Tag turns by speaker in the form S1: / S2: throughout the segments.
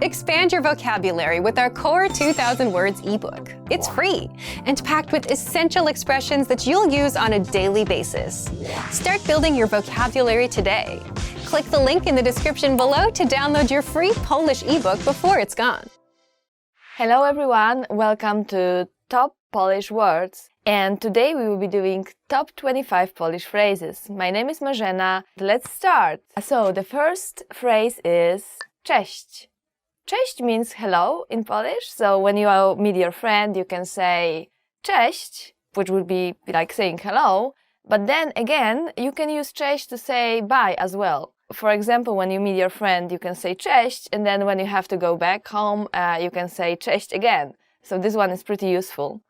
S1: Expand your vocabulary with our Core 2000 Words ebook. It's free and packed with essential expressions that you'll use on a daily basis. Start building your vocabulary today. Click the link in the description below to download your free Polish ebook before it's gone.
S2: Hello everyone, welcome to Top Polish Words. And today we will be doing top 25 Polish phrases. My name is Marzena. Let's start. So the first phrase is cześć. Cześć means hello in Polish. So when you meet your friend, you can say cześć, which would be like saying hello. But then again, you can use cześć to say bye as well. For example, when you meet your friend, you can say cześć, and then when you have to go back home, you can say cześć again. So this one is pretty useful.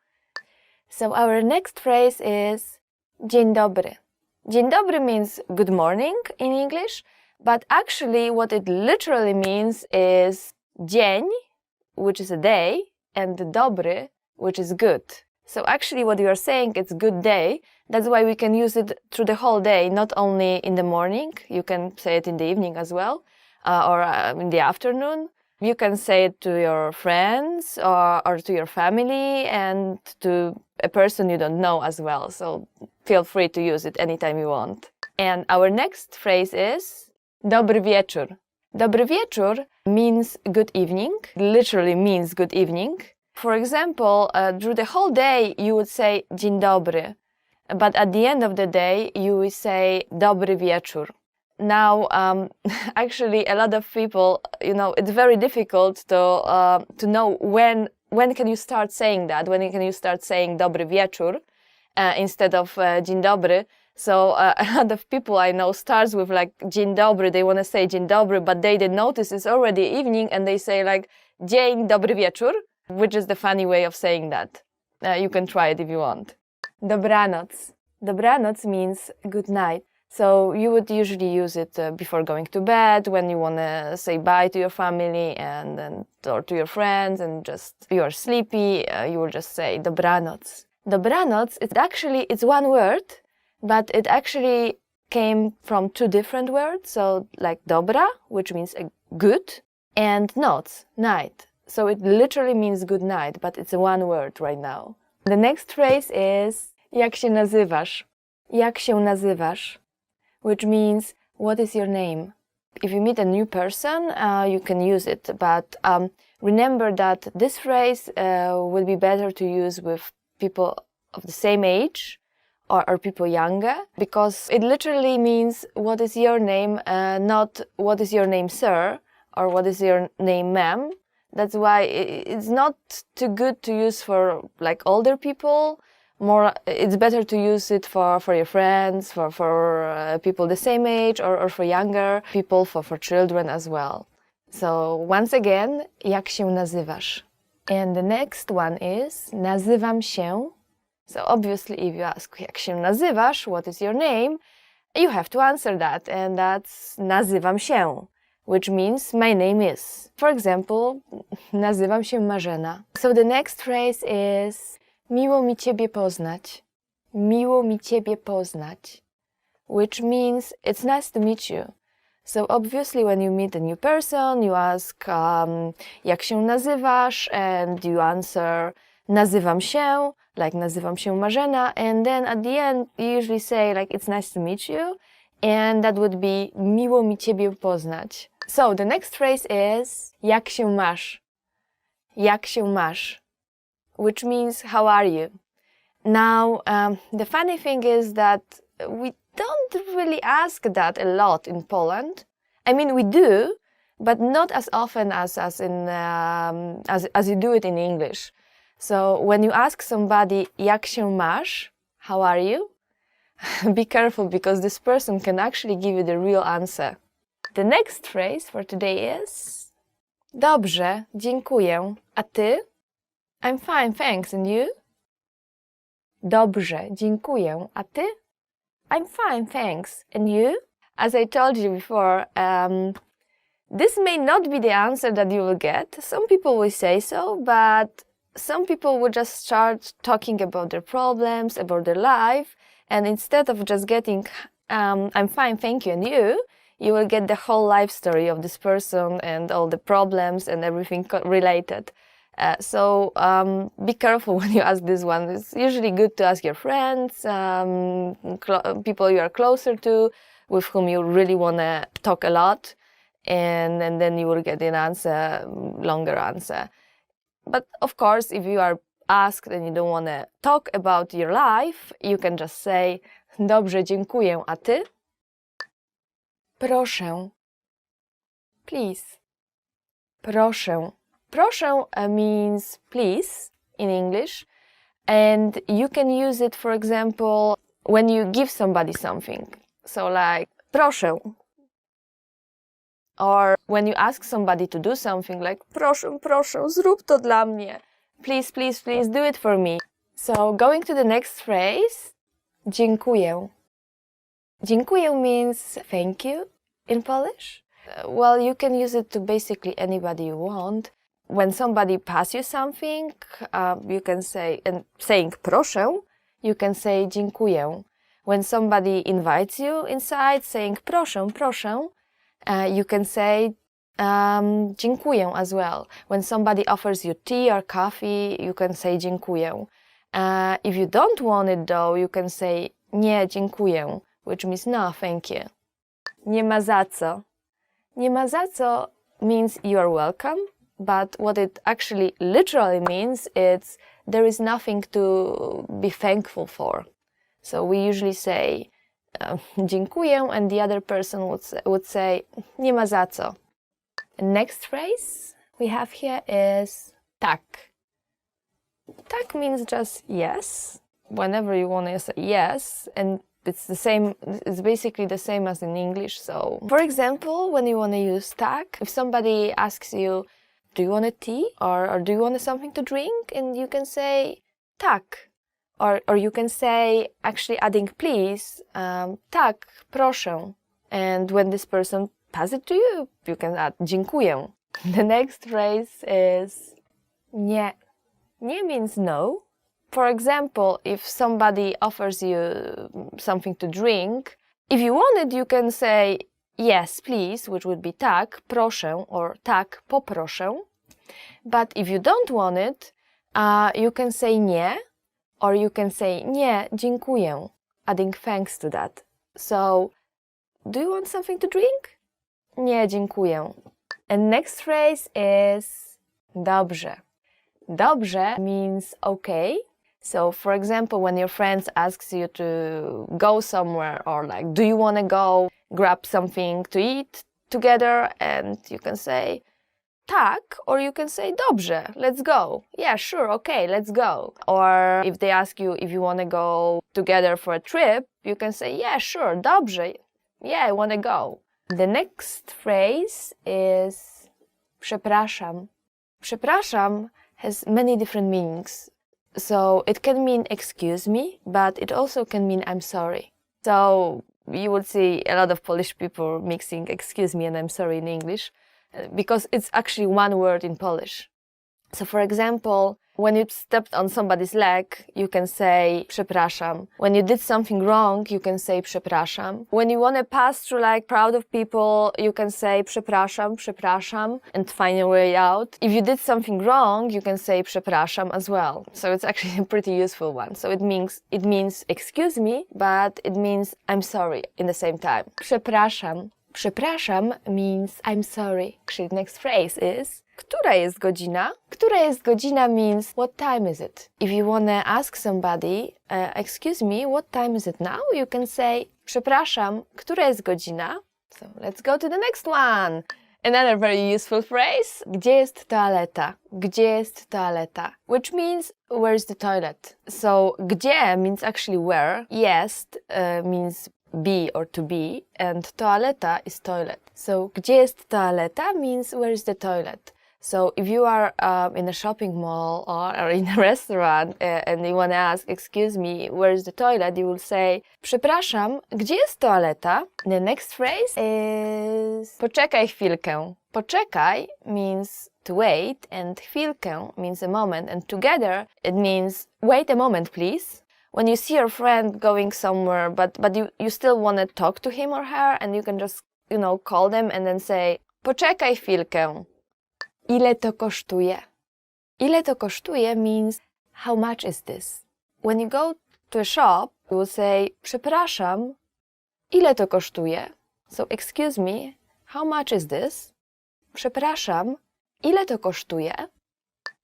S2: So our next phrase is dzień dobry. Dzień dobry means good morning in English, but actually what it literally means is dzień, which is a day, and dobry, which is good. So actually what you are saying is good day. That's why we can use it through the whole day, not only in the morning. You can say it in the evening as well, or in the afternoon. You can say it to your friends or to your family and to a person you don't know as well. So feel free to use it anytime you want. And our next phrase is dobry wieczór. Dobry wieczór means good evening, literally means good evening. For example, through the whole day you would say dzień dobry, but at the end of the day you will say dobry wieczór. Now, actually, a lot of people, it's very difficult to know when can you start saying that, when can you start saying dobry wieczór instead of dzień dobry. So a lot of people I know starts with like dzień dobry, they want to say dzień dobry, but they didn't notice it's already evening and they say like dzień dobry wieczór, which is the funny way of saying that. You can try it if you want. Dobranoc. Dobranoc means good night. So you would usually use it before going to bed, when you want to say bye to your family or to your friends and just you are sleepy, you will just say dobranoc. Dobranoc, it's one word, but it actually came from two different words. So like dobra, which means good, and noc, night. So it literally means good night, but it's one word right now. The next phrase is jak się nazywasz? Jak się nazywasz? Which means, what is your name? If you meet a new person, you can use it, but remember that this phrase will be better to use with people of the same age or people younger, because it literally means, what is your name, not what is your name, sir, or what is your name, ma'am. That's why it's not too good to use for like older people. It's better to use it for your friends, for people the same age, or for younger people, for children as well. So once again, jak się nazywasz? And the next one is nazywam się. So obviously if you ask jak się nazywasz, what is your name, you have to answer that, and that's nazywam się, which means my name is. For example, nazywam się Marzena. So the next phrase is miło mi ciebie poznać. Miło mi ciebie poznać, which means it's nice to meet you. So obviously when you meet a new person, you ask jak się nazywasz, and you answer nazywam się, like nazywam się Marzena, and then at the end you usually say like it's nice to meet you, and that would be miło mi ciebie poznać. So the next phrase is jak się masz? Jak się masz? Which means how are you? Now, the funny thing is that we don't really ask that a lot in Poland. I mean, we do, but not as often as you do it in English. So when you ask somebody jak się masz, how are you? Be careful, because this person can actually give you the real answer. The next phrase for today is dobrze, dziękuję. A ty? I'm fine, thanks. And you? Dobrze, dziękuję. A ty? I'm fine, thanks. And you? As I told you before, this may not be the answer that you will get. Some people will say so, but some people will just start talking about their problems, about their life, and instead of just getting I'm fine, thank you, and you will get the whole life story of this person and all the problems and everything related. So be careful when you ask this one. It's usually good to ask your friends, people you are closer to, with whom you really want to talk a lot, and then you will get an answer, longer answer. But of course, if you are asked and you don't want to talk about your life, you can just say, dobrze, dziękuję, a ty? Proszę. Please. Proszę. Proszę means please in English, and you can use it, for example, when you give somebody something. So like, proszę. Or when you ask somebody to do something, like, proszę, proszę, zrób to dla mnie. Please, please, please, do it for me. So going to the next phrase, dziękuję. Dziękuję means thank you in Polish. Well, you can use it to basically anybody you want. When somebody passes you something, you can say, and saying proszę, you can say dziękuję. When somebody invites you inside, saying proszę, proszę, you can say dziękuję as well. When somebody offers you tea or coffee, you can say dziękuję. If you don't want it though, you can say nie dziękuję, which means no, thank you. Nie ma za co. Nie ma za co means you are welcome, but what it actually literally means is there is nothing to be thankful for. So we usually say dziękuję, and the other person would say nie ma za co. The next phrase we have here is tak. Tak means just yes. Whenever you want to say yes, and it's basically the same as in English. So, for example, when you want to use tak, if somebody asks you, do you want a tea or do you want something to drink? And you can say tak. Or you can say, actually adding please, tak, proszę. And when this person passes it to you, you can add dziękuję. The next phrase is nie. Nie means no. For example, if somebody offers you something to drink, if you want it, you can say yes, please, which would be tak, proszę, or tak, poproszę. But if you don't want it, you can say nie, or you can say nie, dziękuję, adding thanks to that. So, do you want something to drink? Nie, dziękuję. And next phrase is dobrze. Dobrze means okay. So, for example, when your friends asks you to go somewhere, or like, do you want to go grab something to eat together? And you can say tak, or you can say dobrze, let's go. Yeah, sure, okay, let's go. Or if they ask you if you want to go together for a trip, you can say yeah, sure, dobrze. Yeah, I want to go. The next phrase is przepraszam. Przepraszam has many different meanings. So it can mean excuse me, but it also can mean I'm sorry. So you would see a lot of Polish people mixing excuse me and I'm sorry in English, because it's actually one word in Polish. So for example, when you stepped on somebody's leg, you can say przepraszam. When you did something wrong, you can say przepraszam. When you want to pass through like crowd of people, you can say przepraszam, przepraszam, and find your way out. If you did something wrong, you can say przepraszam as well. So it's actually a pretty useful one. So it means excuse me, but it means I'm sorry in the same time. Przepraszam. Przepraszam means I'm sorry. Actually, the next phrase is która jest godzina? Która jest godzina means what time is it? If you want to ask somebody, excuse me, what time is it now? You can say przepraszam, która jest godzina? So let's go to the next one. Another very useful phrase. Gdzie jest toaleta? Gdzie jest toaleta? Which means where's the toilet? So gdzie means actually where. Jest means be or to be, and toaleta is toilet. So gdzie jest toaleta means where is the toilet. So if you are in a shopping mall or in a restaurant and you want to ask, excuse me, where is the toilet, you will say, przepraszam, gdzie jest toaleta? The next phrase is poczekaj chwilkę. Poczekaj means to wait, and chwilkę means a moment, and together it means wait a moment, please. When you see your friend going somewhere, but you still want to talk to him or her, and you can just call them and then say, poczekaj chwilkę. Ile to kosztuje? Ile to kosztuje means, how much is this? When you go to a shop, you will say, przepraszam, ile to kosztuje? So, excuse me, how much is this? Przepraszam, ile to kosztuje?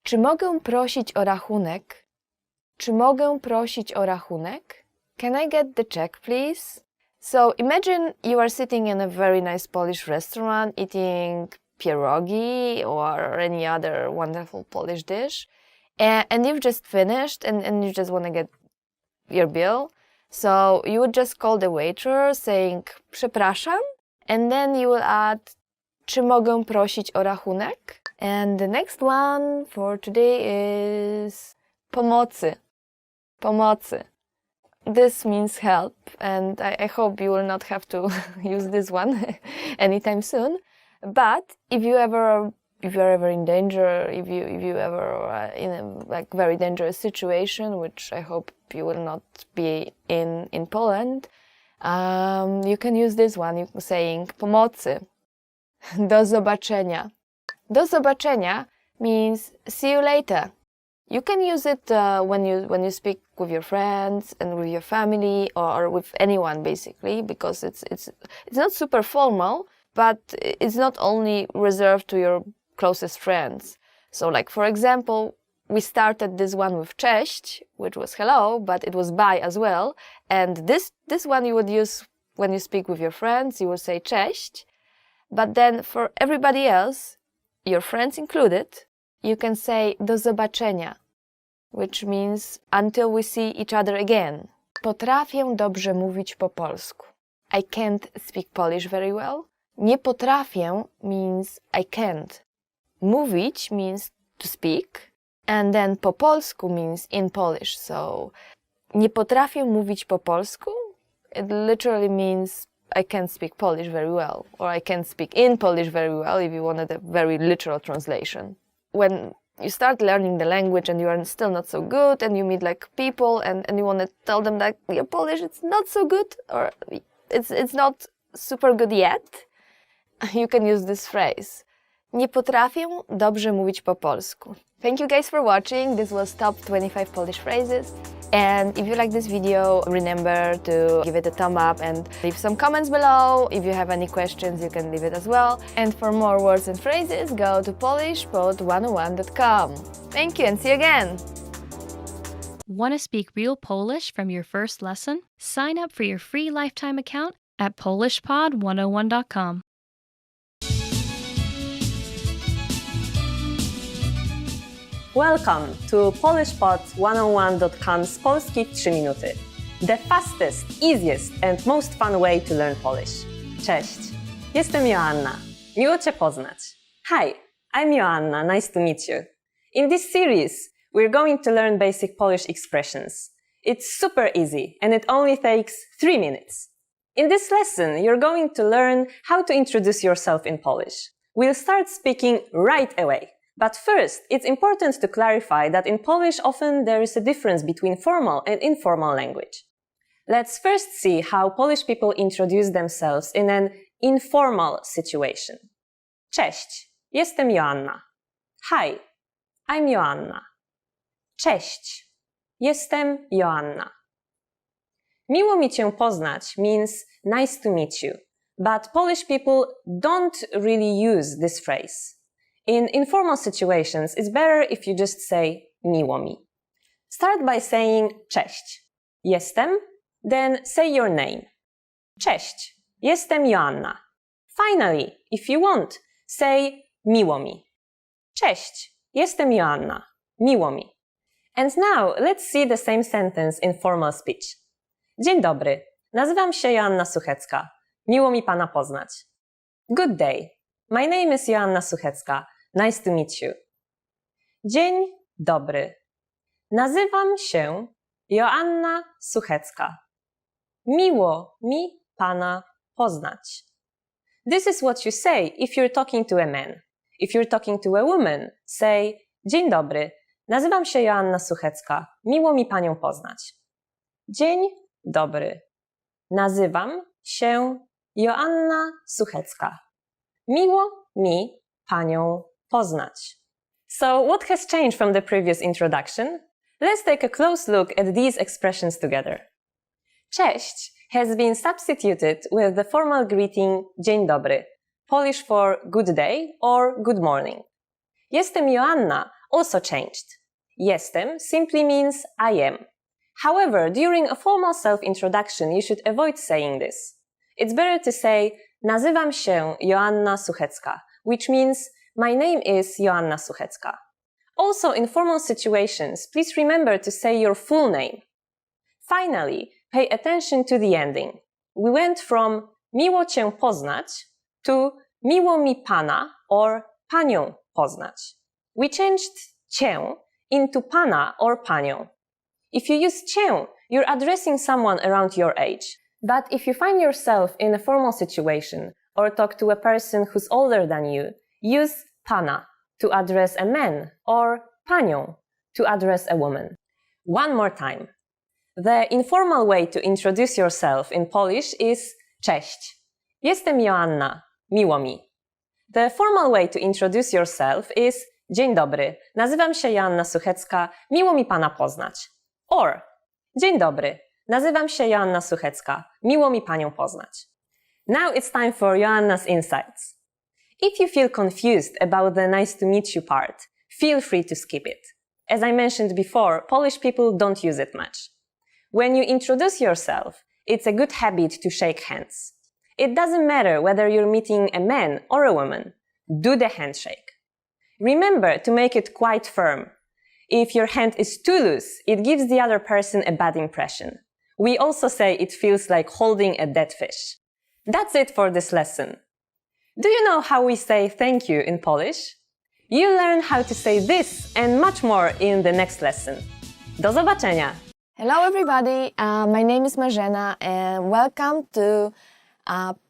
S2: Czy mogę prosić o rachunek? Czy mogę prosić o rachunek? Can I get the check, please? So, imagine you are sitting in a very nice Polish restaurant eating pierogi or any other wonderful Polish dish, and you've just finished and you just want to get your bill. So you would just call the waiter saying przepraszam, and then you will add czy mogę prosić o rachunek? And the next one for today is pomocy. Pomocy. This means help, and I hope you will not have to use this one anytime soon. But if you're ever in danger, if you ever are in a very dangerous situation, which I hope you will not be in Poland, you can use this one, saying pomocy. Do zobaczenia. Do zobaczenia means see you later. You can use it when you speak with your friends and with your family or with anyone basically, because it's not super formal, but it's not only reserved to your closest friends. So like for example, we started this one with cześć, which was hello, but it was bye as well. And this one you would use when you speak with your friends, you would say cześć. But then for everybody else, your friends included, you can say do zobaczenia, which means until we see each other again. Potrafię dobrze mówić po polsku. I can't speak Polish very well. Nie potrafię means I can't. Mówić means to speak, and then po polsku means in Polish. So nie potrafię mówić po polsku, it literally means I can't speak Polish very well, or I can't speak in Polish very well if you wanted a very literal translation. When you start learning the language and you are still not so good, and you meet like people and you want to tell them that your Polish it's not so good, or it's not super good yet, you can use this phrase. Nie potrafię dobrze mówić po polsku. Thank you guys for watching. This was top 25 Polish phrases. And if you like this video, remember to give it a thumb up and leave some comments below. If you have any questions, you can leave it as well. And for more words and phrases, go to polishpod101.com. Thank you and see you again!
S3: Want to speak real Polish from your first lesson? Sign up for your free lifetime account at polishpod101.com.
S4: Welcome to polishpod101.com's Polski w 3 minuty. The fastest, easiest and most fun way to learn Polish. Cześć, jestem Joanna. Miło Cię poznać. Hi, I'm Joanna. Nice to meet you. In this series, we're going to learn basic Polish expressions. It's super easy and it only takes 3 minutes. In this lesson, you're going to learn how to introduce yourself in Polish. We'll start speaking right away. But first, it's important to clarify that in Polish often there is a difference between formal and informal language. Let's first see how Polish people introduce themselves in an informal situation. Cześć, jestem Joanna. Hi, I'm Joanna. Cześć, jestem Joanna. Miło mi Cię poznać means nice to meet you, but Polish people don't really use this phrase. In informal situations, it's better if you just say miło mi. Start by saying cześć, jestem, then say your name. Cześć, jestem Joanna. Finally, if you want, say miło mi. Cześć, jestem Joanna. Miło mi. And now let's see the same sentence in formal speech. Dzień dobry, nazywam się Joanna Suchecka. Miło mi Pana poznać. Good day, my name is Joanna Suchecka. Nice to meet you. Dzień dobry. Nazywam się Joanna Suchecka. Miło mi Pana poznać. This is what you say if you're talking to a man. If you're talking to a woman, say dzień dobry. Nazywam się Joanna Suchecka. Miło mi Panią poznać. Dzień dobry. Nazywam się Joanna Suchecka. Miło mi panią poznać. So, what has changed from the previous introduction? Let's take a close look at these expressions together. Cześć has been substituted with the formal greeting dzień dobry, Polish for good day or good morning. Jestem Joanna also changed. Jestem simply means I am. However, during a formal self-introduction, you should avoid saying this. It's better to say nazywam się Joanna Suchecka, which means my name is Joanna Suchecka. Also, in formal situations, please remember to say your full name. Finally, pay attention to the ending. We went from miło cię poznać to miło mi pana or panią poznać. We changed cię into pana or panią. If you use cię, you're addressing someone around your age. But if you find yourself in a formal situation or talk to a person who's older than you, use pana to address a man or panią to address a woman. One more time. The informal way to introduce yourself in Polish is cześć. Jestem Joanna. Miło mi. The formal way to introduce yourself is dzień dobry. Nazywam się Joanna Suchecka. Miło mi pana poznać. Or dzień dobry. Nazywam się Joanna Suchecka. Miło mi panią poznać. Now it's time for Joanna's insights. If you feel confused about the nice to meet you part, feel free to skip it. As I mentioned before, Polish people don't use it much. When you introduce yourself, it's a good habit to shake hands. It doesn't matter whether you're meeting a man or a woman. Do the handshake. Remember to make it quite firm. If your hand is too loose, it gives the other person a bad impression. We also say it feels like holding a dead fish. That's it for this lesson. Do you know how we say thank you in Polish? You'll learn how to say this and much more in the next lesson. Do zobaczenia!
S2: Hello everybody, my name is Marzena and welcome to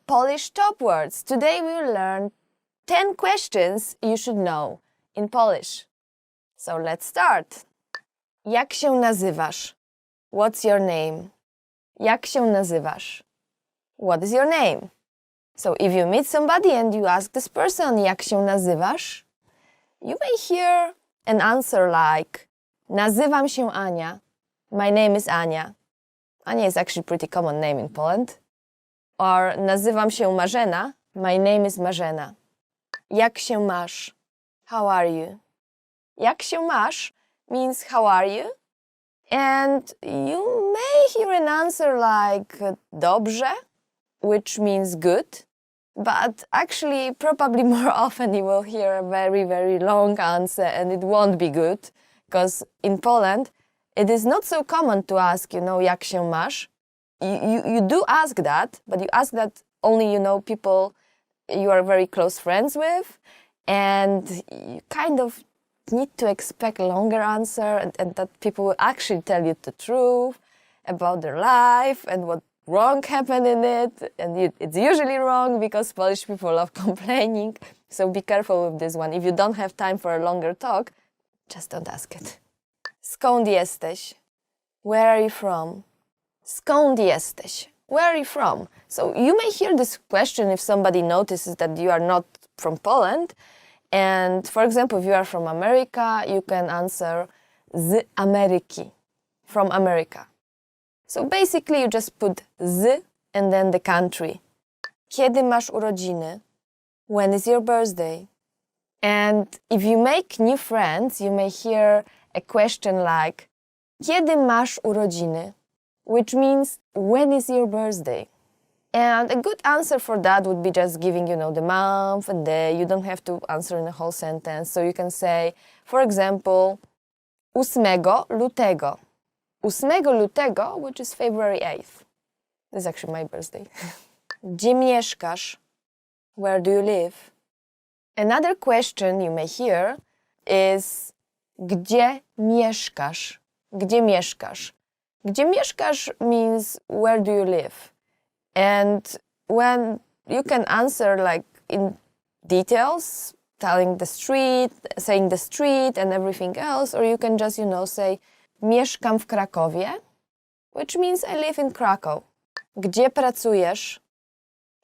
S2: Polish Top Words. Today we will learn 10 questions you should know in Polish. So let's start. Jak się nazywasz? What's your name? Jak się nazywasz? What is your name? So if you meet somebody and you ask this person jak się nazywasz, you may hear an answer like nazywam się Ania. My name is Ania. Ania is actually a pretty common name in Poland. Or nazywam się Marzena. My name is Marzena. Jak się masz? How are you? Jak się masz means how are you? And you may hear an answer like dobrze, which means good. But actually, probably more often you will hear a very, very long answer and it won't be good. Because in Poland, it is not so common to ask, jak się masz. You do ask that, but you ask that only, people you are very close friends with. And you kind of need to expect a longer answer and that people will actually tell you the truth about their life and what wrong happened in it. And it's usually wrong because Polish people love complaining. So be careful with this one. If you don't have time for a longer talk, just don't ask it. Skąd jesteś? Where are you from? Skąd jesteś? Where are you from? So you may hear this question if somebody notices that you are not from Poland. And for example, if you are from America, you can answer z Ameryki, from America. So basically you just put z and then the country. Kiedy masz urodziny? When is your birthday? And if you make new friends, you may hear a question like kiedy masz urodziny? Which means when is your birthday? And a good answer for that would be just giving, the month and day. You don't have to answer in a whole sentence. So you can say, for example, 8 lutego. 8 lutego, which is February 8th. This is actually my birthday. Gdzie mieszkasz? Where do you live? Another question you may hear is gdzie mieszkasz? Gdzie mieszkasz? Gdzie mieszkasz means where do you live? And when you can answer like in details, telling the street, saying the street and everything else, or you can just, say mieszkam w Krakowie, which means I live in Krakow. Gdzie pracujesz?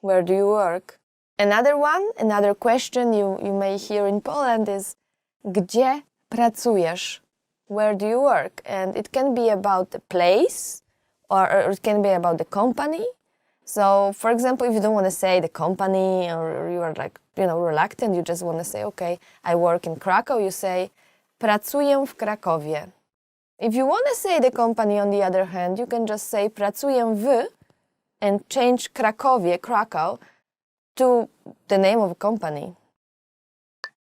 S2: Where do you work? Another question you may hear in Poland is gdzie pracujesz? Where do you work? And it can be about the place or it can be about the company. So, for example, if you don't want to say the company or you are like, reluctant, you just want to say, okay, I work in Krakow, you say pracuję w Krakowie. If you want to say the company, on the other hand, you can just say pracuję w and change Krakow, to the name of a company.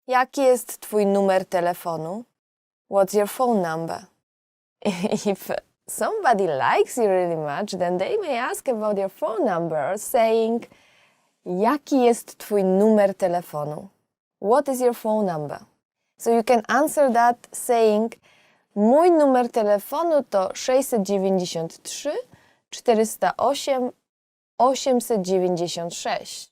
S2: Jaki jest twój numer telefonu? What's your phone number? If somebody likes you really much, then they may ask about your phone number, saying, jaki jest twój numer telefonu? What is your phone number? So you can answer that saying, mój numer telefonu to 693 408 896,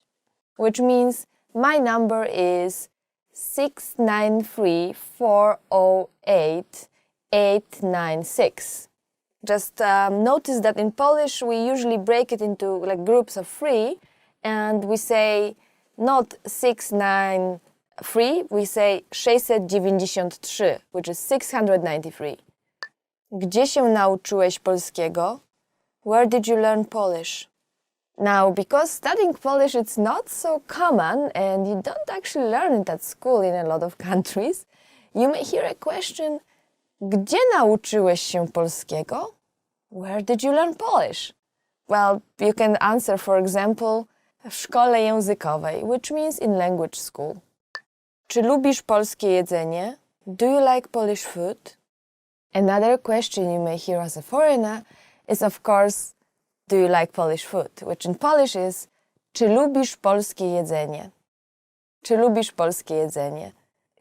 S2: which means my number is 693 408 896. Just notice that in Polish we usually break it into like groups of 3, and we say not 693, we say 693, which is 693. Gdzie się nauczyłeś polskiego? Where did you learn Polish? Now, because studying Polish it's not so common and you don't actually learn it at school in a lot of countries, you may hear a question, gdzie nauczyłeś się polskiego? Where did you learn Polish? Well, you can answer, for example, w szkole językowej, which means in language school. Czy lubisz polskie jedzenie? Do you like Polish food? Another question you may hear as a foreigner is, of course, do you like Polish food? Which in Polish is, czy lubisz polskie jedzenie? Czy lubisz polskie jedzenie?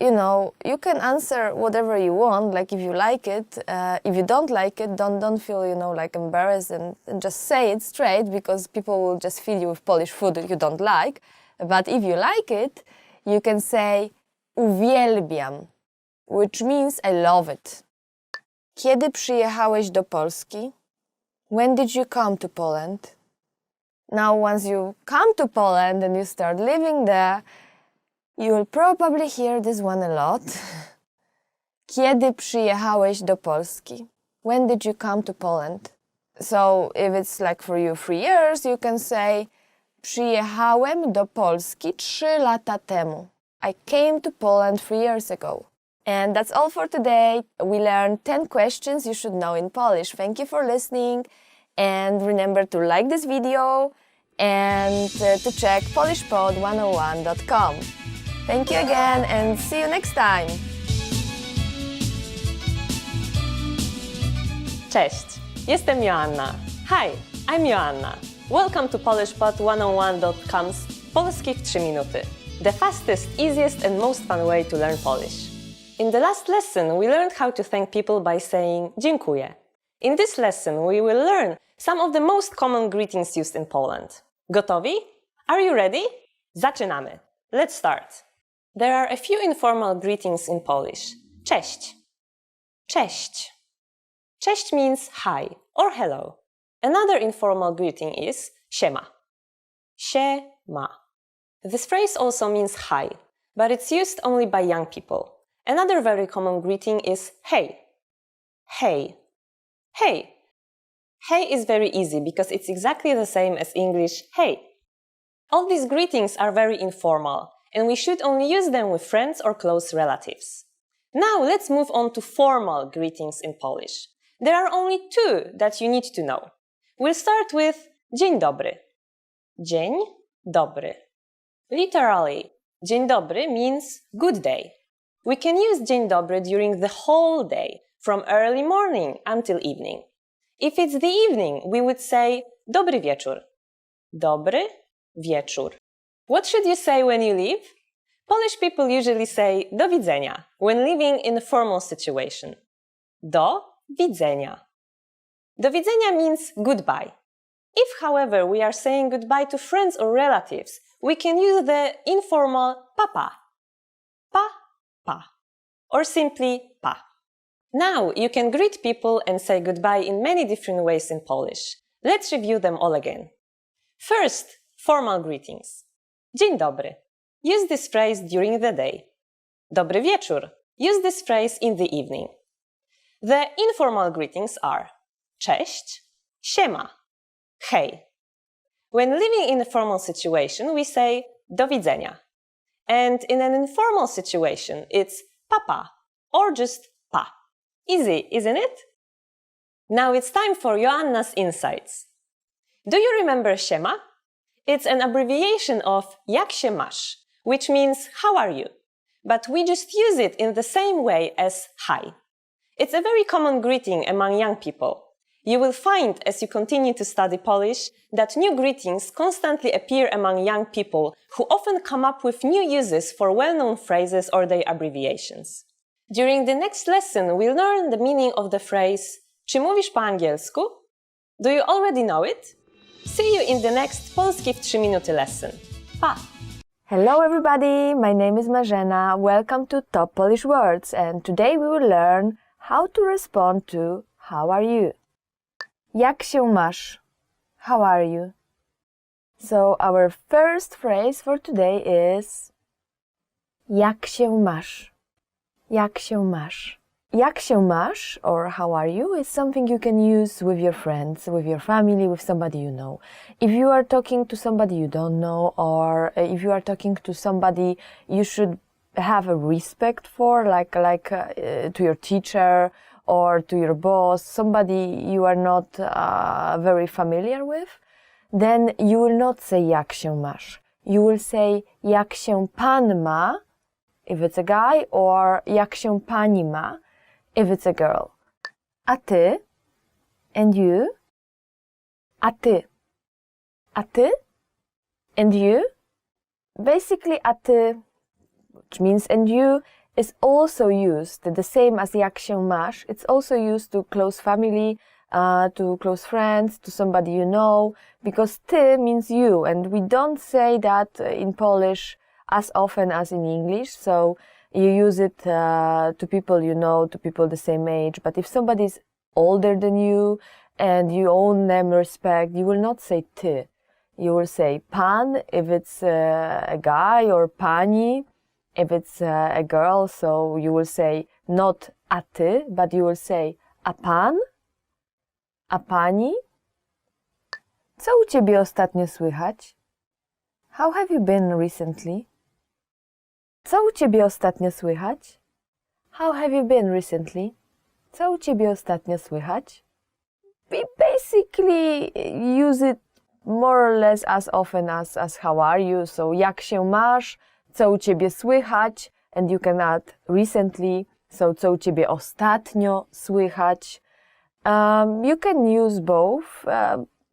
S2: You can answer whatever you want, like if you like it. If you don't like it, don't feel, like embarrassed and just say it straight, because people will just feed you with Polish food that you don't like. But if you like it, you can say uwielbiam, which means I love it. Kiedy przyjechałeś do Polski? When did you come to Poland? Now, once you come to Poland and you start living there, you will probably hear this one a lot. Kiedy przyjechałeś do Polski? When did you come to Poland? So, if it's like for you 3 years, you can say przyjechałem do Polski 3 lata temu. I came to Poland 3 years ago. And that's all for today. We learned 10 questions you should know in Polish. Thank you for listening. And remember to like this video and to check polishpod101.com. Thank you again and see you next time.
S4: Cześć, jestem Joanna. Hi, I'm Joanna. Welcome to polishpod101.com's Polski w 3 minuty. The fastest, easiest and most fun way to learn Polish. In the last lesson, we learned how to thank people by saying dziękuję. In this lesson, we will learn some of the most common greetings used in Poland. Gotowi? Are you ready? Zaczynamy. Let's start. There are a few informal greetings in Polish. Cześć. Cześć. Cześć means hi or hello. Another informal greeting is siema. Siema. This phrase also means hi, but it's used only by young people. Another very common greeting is hey. Hey. Hey. Hey is very easy because it's exactly the same as English hey. All these greetings are very informal, and we should only use them with friends or close relatives. Now let's move on to formal greetings in Polish. There are only 2 that you need to know. We'll start with dzień dobry. Dzień dobry. Literally, dzień dobry means good day. We can use dzień dobry during the whole day, from early morning until evening. If it's the evening, we would say dobry wieczór. Dobry wieczór. What should you say when you leave? Polish people usually say do widzenia when living in a formal situation. Do widzenia. Do widzenia means goodbye. If, however, we are saying goodbye to friends or relatives, we can use the informal papa. Pa, or simply pa. Now you can greet people and say goodbye in many different ways in Polish. Let's review them all again. First, Formal greetings. Dzień dobry. Use this phrase during the day. Dobry wieczór. Use this phrase in the evening. The informal greetings are cześć, siema, hej. When living in a formal situation, we say do widzenia. And in an informal situation, it's papa or just pa. Easy, isn't it? Now it's time for Joanna's insights. Do you remember siema? It's an abbreviation of jak się masz, which means how are you? But we just use it in the same way as hi. It's a very common greeting among young people. You will find, as you continue to study Polish, that new greetings constantly appear among young people who often come up with new uses for well-known phrases or their abbreviations. During the next lesson, we'll learn the meaning of the phrase czy mówisz po angielsku? Do you already know it? See you in the next Polski w 3 minuty lesson. Pa!
S2: Hello everybody, my name is Marzena. Welcome to Top Polish Words, and today we will learn how to respond to how are you? Jak się masz? How are you? So our first phrase for today is jak się masz? Jak się masz? Jak się masz, or how are you, is something you can use with your friends, with your family, with somebody you know. If you are talking to somebody you don't know, or if you are talking to somebody you should have a respect for, to your teacher or to your boss, somebody you are not very familiar with, then you will not say jak się masz. You will say jak się pan ma, if it's a guy, or jak się pani ma, if it's a girl. A ty, and you. A ty. A ty, and you. Basically, a ty, which means and you, is also used, the same as jak się masz. It's also used to close family, to close friends, to somebody you know, because ty means you, and we don't say that in Polish as often as in English, so you use it to people you know, to people the same age. But if somebody is older than you and you owe them respect, you will not say ty. You will say pan if it's a guy, or pani if it's a girl. So you will say not a ty, but you will say a pan, a pani. Co u ciebie ostatnio słychać? How have you been recently? Co u ciebie ostatnio słychać? How have you been recently? Co u ciebie ostatnio słychać? We basically use it more or less as often as how are you. So jak się masz? Co u ciebie słychać? And you can add recently. So co u ciebie ostatnio słychać? You can use both,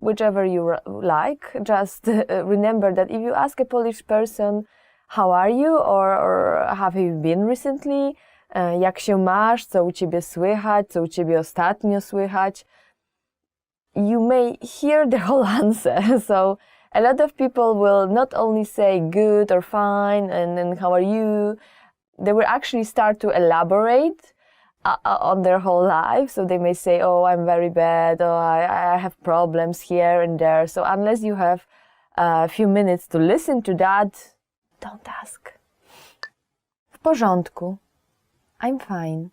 S2: whichever you like. Just remember that if you ask a Polish person, how are you, or have you been recently? Jak się masz? Co u ciebie słychać? Co u ciebie ostatnio słychać? You may hear the whole answer. So a lot of people will not only say good or fine and how are you, they will actually start to elaborate on their whole life. So they may say, oh, I'm very bad, or I have problems here and there. So unless you have a few minutes to listen to that, don't ask. W porządku. I'm fine.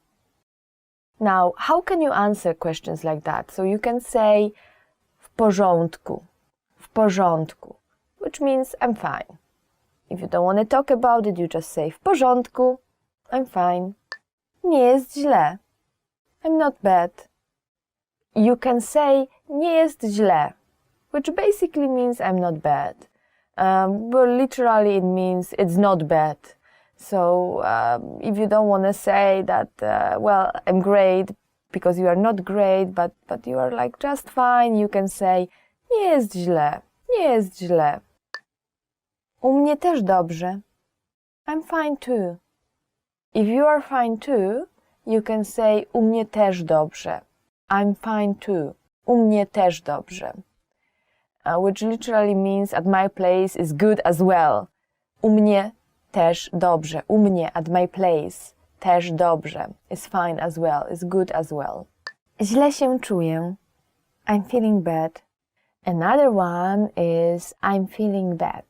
S2: Now, how can you answer questions like that? So you can say w porządku. W porządku. Which means I'm fine. If you don't want to talk about it, you just say w porządku. I'm fine. Nie jest źle. I'm not bad. You can say nie jest źle, which basically means I'm not bad. But literally it means it's not bad. So if you don't want to say that, well, I'm great, because you are not great, but you are like just fine, you can say nie jest źle, nie jest źle. U mnie też dobrze. I'm fine too. If you are fine too, you can say u mnie też dobrze. I'm fine too. U mnie też dobrze. Which literally means at my place is good as well. U mnie też dobrze. U mnie, at my place, też dobrze. Is fine as well, is good as well. Źle się czuję. I'm feeling bad. Another one is I'm feeling bad,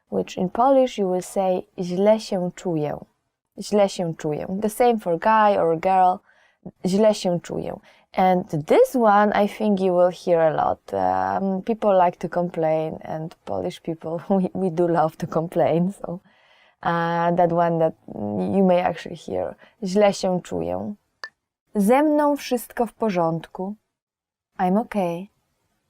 S2: which in Polish you will say źle się czuję. Źle się czuję. The same for guy or girl. Źle się czuję. And this one, I think you will hear a lot. People like to complain, and Polish people, we do love to complain. So that one that you may actually hear. Źle się czuję. Ze mną wszystko w porządku. I'm okay.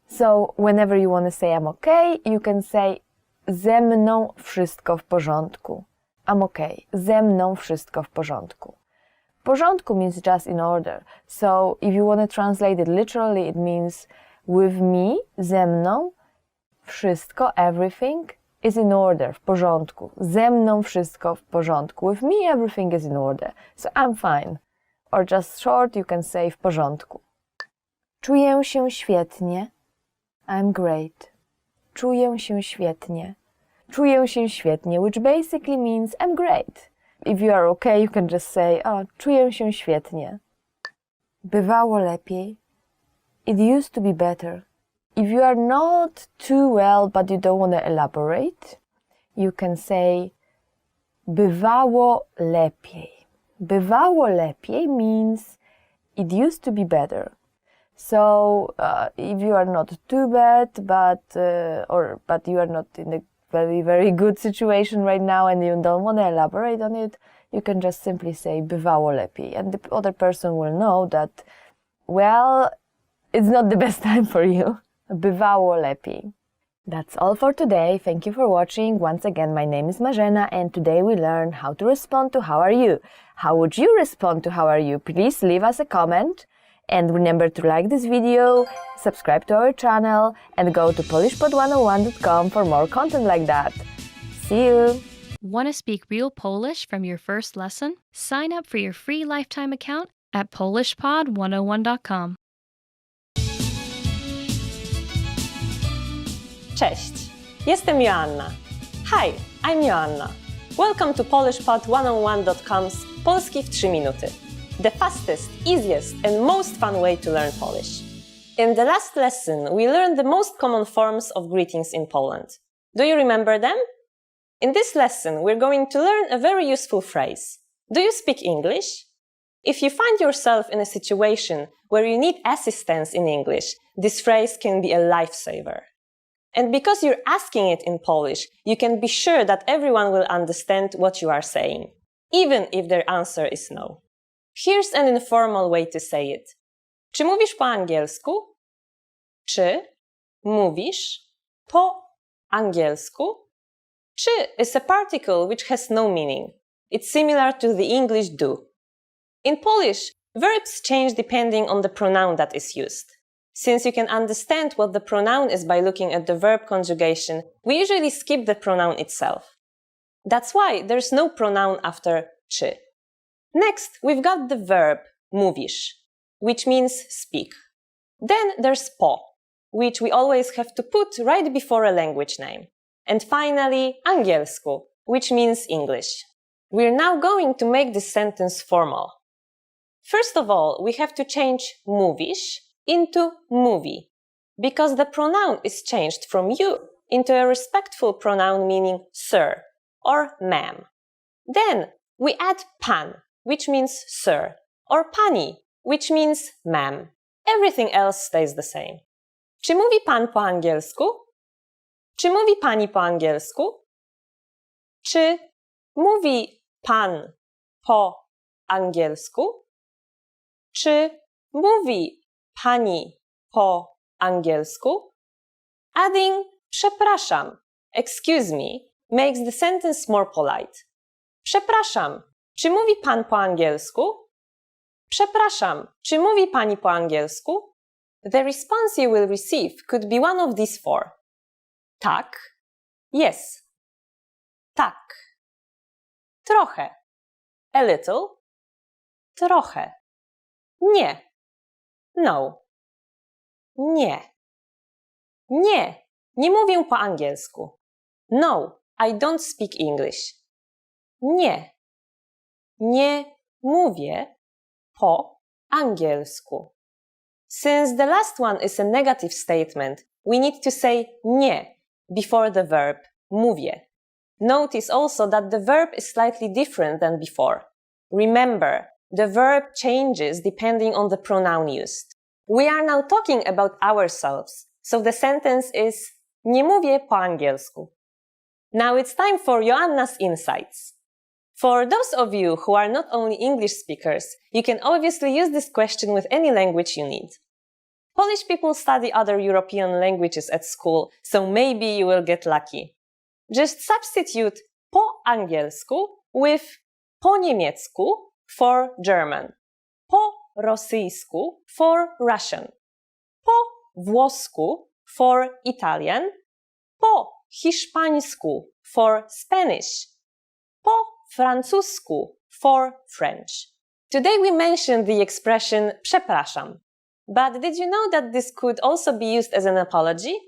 S2: So whenever you want to say I'm okay, you can say ze mną wszystko w porządku. I'm okay. Ze mną wszystko w porządku. W porządku means just in order. So if you want to translate it literally, it means with me, ze mną, wszystko, everything is in order, w porządku. Ze mną wszystko w porządku. With me, everything is in order. So I'm fine. Or just short, you can say w porządku. Czuję się świetnie. I'm great. Czuję się świetnie. Czuję się świetnie, which basically means I'm great. If you are okay, you can just say, czuję się świetnie. Bywało lepiej. It used to be better. If you are not too well, but you don't want to elaborate, you can say bywało lepiej. Bywało lepiej means it used to be better. So if you are not too bad, but you are not in a very, very good situation right now and you don't want to elaborate on it, you can just simply say bywało lepiej. And the other person will know that, well, it's not the best time for you. Bywało lepiej. That's all for today. Thank you for watching. Once again, my name is Marzena, and today we learn how to respond to how are you. How would you respond to how are you? Please leave us a comment. And remember to like this video, subscribe to our channel, and go to polishpod101.com for more content like that. See you!
S3: Want to speak real Polish from your first lesson? Sign up for your free lifetime account at polishpod101.com.
S4: Cześć, jestem Joanna. Hi, I'm Joanna. Welcome to polishpod101.com's Polski w 3 minuty. The fastest, easiest, and most fun way to learn Polish. In the last lesson, we learned the most common forms of greetings in Poland. Do you remember them? In this lesson, we're going to learn a very useful phrase. Do you speak English? If you find yourself in a situation where you need assistance in English, this phrase can be a lifesaver. And because you're asking it in Polish, you can be sure that everyone will understand what you are saying, even if their answer is no. Here's an informal way to say it. Czy mówisz po angielsku? Czy mówisz po angielsku? Czy is a particle which has no meaning. It's similar to the English do. In Polish, verbs change depending on the pronoun that is used. Since you can understand what the pronoun is by looking at the verb conjugation, we usually skip the pronoun itself. That's why there's no pronoun after czy. Next, we've got the verb mówisz, which means speak. Then there's po, which we always have to put right before a language name. And finally, angielsku, which means English. We're now going to make this sentence formal. First of all, we have to change mówisz into mówi, because the pronoun is changed from you into a respectful pronoun meaning sir or ma'am. Then we add pan, which means sir, or pani, which means ma'am. Everything else stays the same. Czy mówi pan po angielsku? Czy mówi pani po angielsku? Czy mówi pan po angielsku? Czy mówi pani po angielsku? Adding przepraszam, excuse me, makes the sentence more polite. Przepraszam, czy mówi pan po angielsku? Przepraszam, czy mówi pani po angielsku? The response you will receive could be one of these four. Tak, yes, tak. Trochę, a little, trochę. Nie, no. Nie. Nie, nie mówię po angielsku. No, I don't speak English. Nie. Nie mówię po angielsku. Since the last one is a negative statement, we need to say nie before the verb mówię. Notice also that the verb is slightly different than before. Remember, the verb changes depending on the pronoun used. We are now talking about ourselves, so the sentence is nie mówię po angielsku. Now it's time for Joanna's insights. For those of you who are not only English speakers, you can obviously use this question with any language you need. Polish people study other European languages at school, so maybe you will get lucky. Just substitute po angielsku with po niemiecku for German, po rosyjsku for Russian, po włosku for Italian, po hiszpańsku for Spanish, po francusku for French. Today we mentioned the expression przepraszam. But did you know that this could also be used as an apology?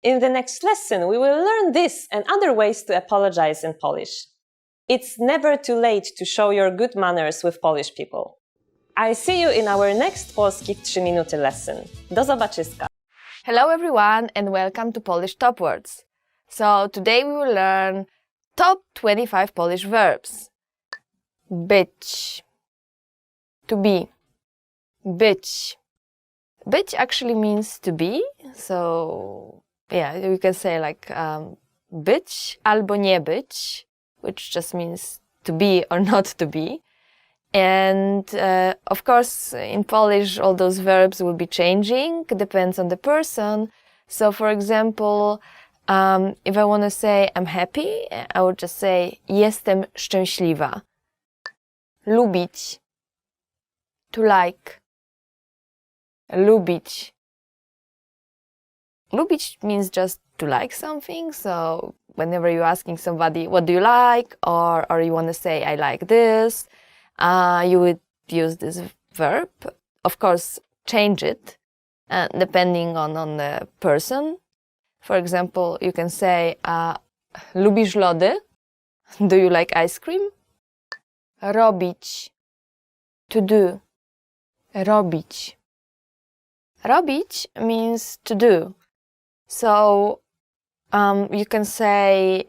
S4: In the next lesson, we will learn this and other ways to apologize in Polish. It's never too late to show your good manners with Polish people. I see you in our next Polski w 3 minuty lesson. Do zobaczyska!
S2: Hello everyone and welcome to Polish Top Words. So today we will learn top 25 Polish verbs. Być, to be, być. Być actually means to be, so yeah, you can say like być albo nie być, which just means to be or not to be. And of course, in Polish, all those verbs will be changing, depends on the person. So for example, if I want to say I'm happy, I would just say jestem szczęśliwa. Lubić, to like. Lubić. Lubić means just to like something, so whenever you're asking somebody, what do you like? Or you want to say, I like this, you would use this verb. Of course, change it, depending on the person. For example, you can say, lubisz lody? Do you like ice cream? Robić. To do. Robić. Robić means to do. So you can say,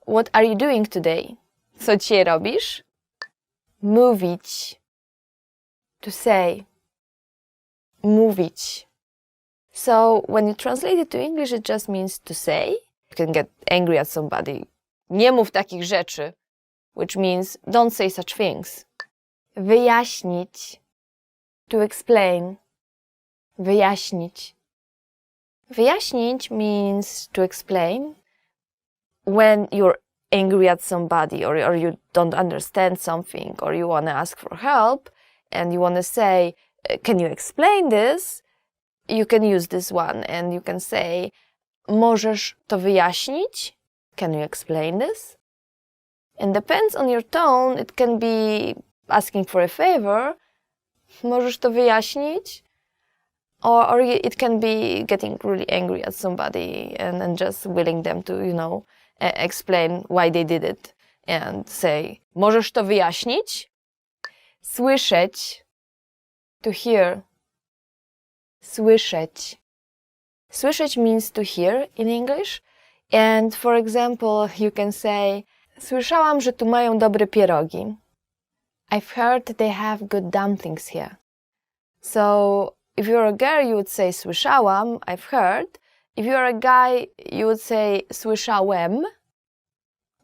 S2: what are you doing today? Co dzisiaj robisz? Mówić. To say. Mówić. So when you translate it to English, it just means to say. You can get angry at somebody. Nie mów takich rzeczy, which means don't say such things. Wyjaśnić. To explain. Wyjaśnić. Wyjaśnić means to explain. When you're angry at somebody or you don't understand something or you want to ask for help and you want to say, can you explain this? You can use this one and you can say, możesz to wyjaśnić? Can you explain this? And depends on your tone, it can be asking for a favor. Możesz to wyjaśnić? Or it can be getting really angry at somebody and just willing them to, explain why they did it. And say, możesz to wyjaśnić? Słyszeć. To hear. Słyszeć. Słyszeć means to hear in English. And for example, you can say, słyszałam, że tu mają dobre pierogi. I've heard they have good dumplings here. So if you're a girl, you would say słyszałam, I've heard. If you're a guy, you would say słyszałem.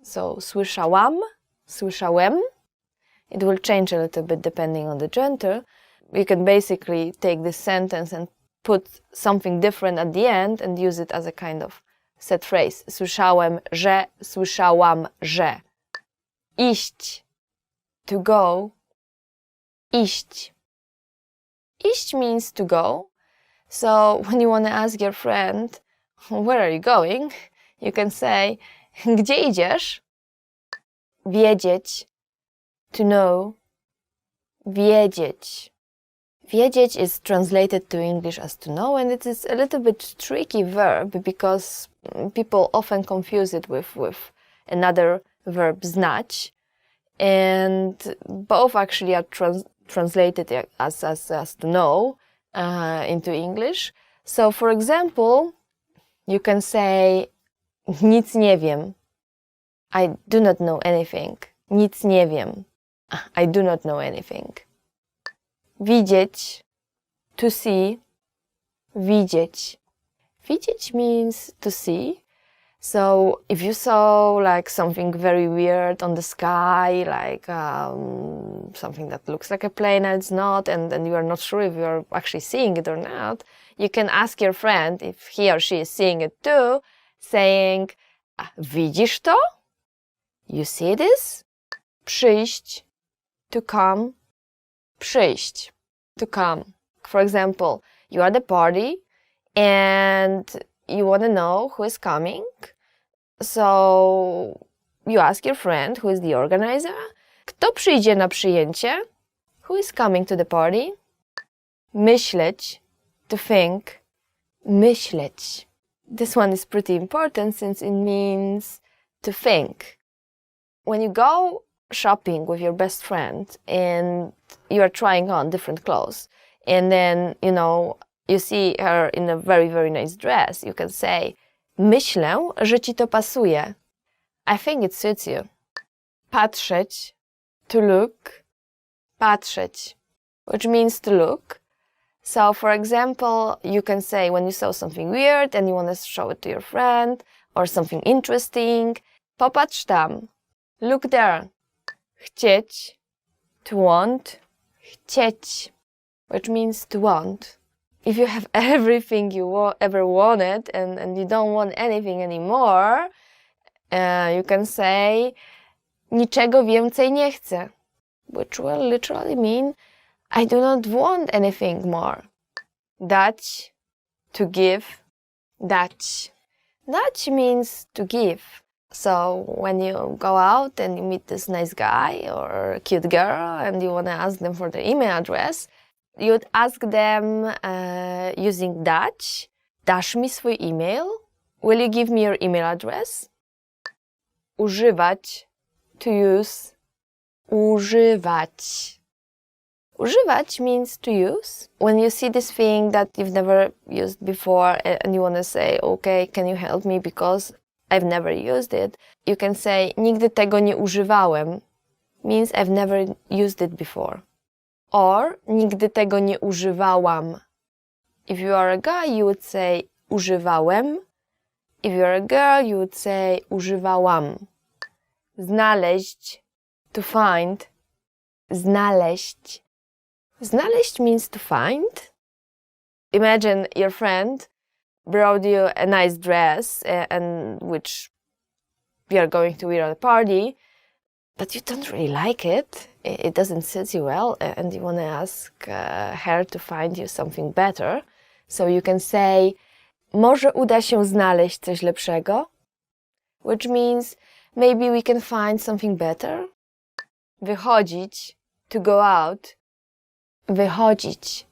S2: So słyszałam, słyszałem. It will change a little bit depending on the gender. You can basically take this sentence and put something different at the end and use it as a kind of set phrase. Słyszałem, że, słyszałam, że. Iść. To go. Iść. Iść means to go. So when you want to ask your friend, where are you going? You can say, gdzie idziesz? Wiedzieć. To know. Wiedzieć. Wiedzieć is translated to English as to know, and it is a little bit tricky verb because people often confuse it with another verb, znać. And both actually are translated as to know into English. So, for example, you can say nic nie wiem. I do not know anything. Nic nie wiem. I do not know anything. Widzieć, to see. Widzieć. Widzieć means to see. So if you saw like something very weird on the sky, like something that looks like a plane and it's not, and you are not sure if you are actually seeing it or not, you can ask your friend if he or she is seeing it too, saying, widzisz to? You see this? Przyjść, to come. Przyjść, to come. For example, you are at the party and you want to know who is coming. So you ask your friend who is the organizer. Kto przyjdzie na przyjęcie? Who is coming to the party? Myśleć, to think. Myśleć. This one is pretty important since it means to think. When you go shopping with your best friend and you are trying on different clothes, and then, you see her in a very, very nice dress, you can say, myślę, że ci to pasuje. I think it suits you. Patrzeć, to look. Patrzeć, which means to look. So, for example, you can say when you saw something weird and you want to show it to your friend, or something interesting, popatrz tam. Look there. Chcieć, to want. Chcieć, which means to want. If you have everything you ever wanted and you don't want anything anymore, you can say niczego więcej nie chcę, which will literally mean I do not want anything more. Dać, to give. Dać. Dać means to give. So when you go out and you meet this nice guy or cute girl and you want to ask them for their email address, you'd ask them using dać. Dasz mi swój email? Will you give me your email address? Używać, to use. Używać. Używać means to use. When you see this thing that you've never used before and you want to say, okay, can you help me because I've never used it, you can say nigdy tego nie używałem, means I've never used it before. Or nigdy tego nie używałam. If you are a guy, you would say używałem. If you are a girl, you would say używałam. Znaleźć, to find. Znaleźć. Znaleźć means to find. Imagine your friend brought you a nice dress and which you are going to wear at a party, but you don't really like it. It doesn't suit you well and you want to ask her to find you something better. So you can say, może uda się znaleźć coś lepszego, which means maybe we can find something better. Wychodzić, to go out. Wychodzić.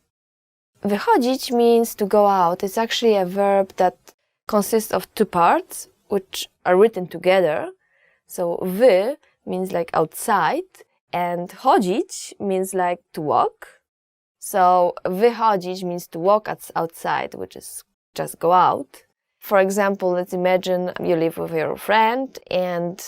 S2: Wychodzić means to go out. It's actually a verb that consists of two parts, which are written together. So wy means like outside, and chodzić means like to walk. So wychodzić means to walk outside, which is just go out. For example, let's imagine you live with your friend and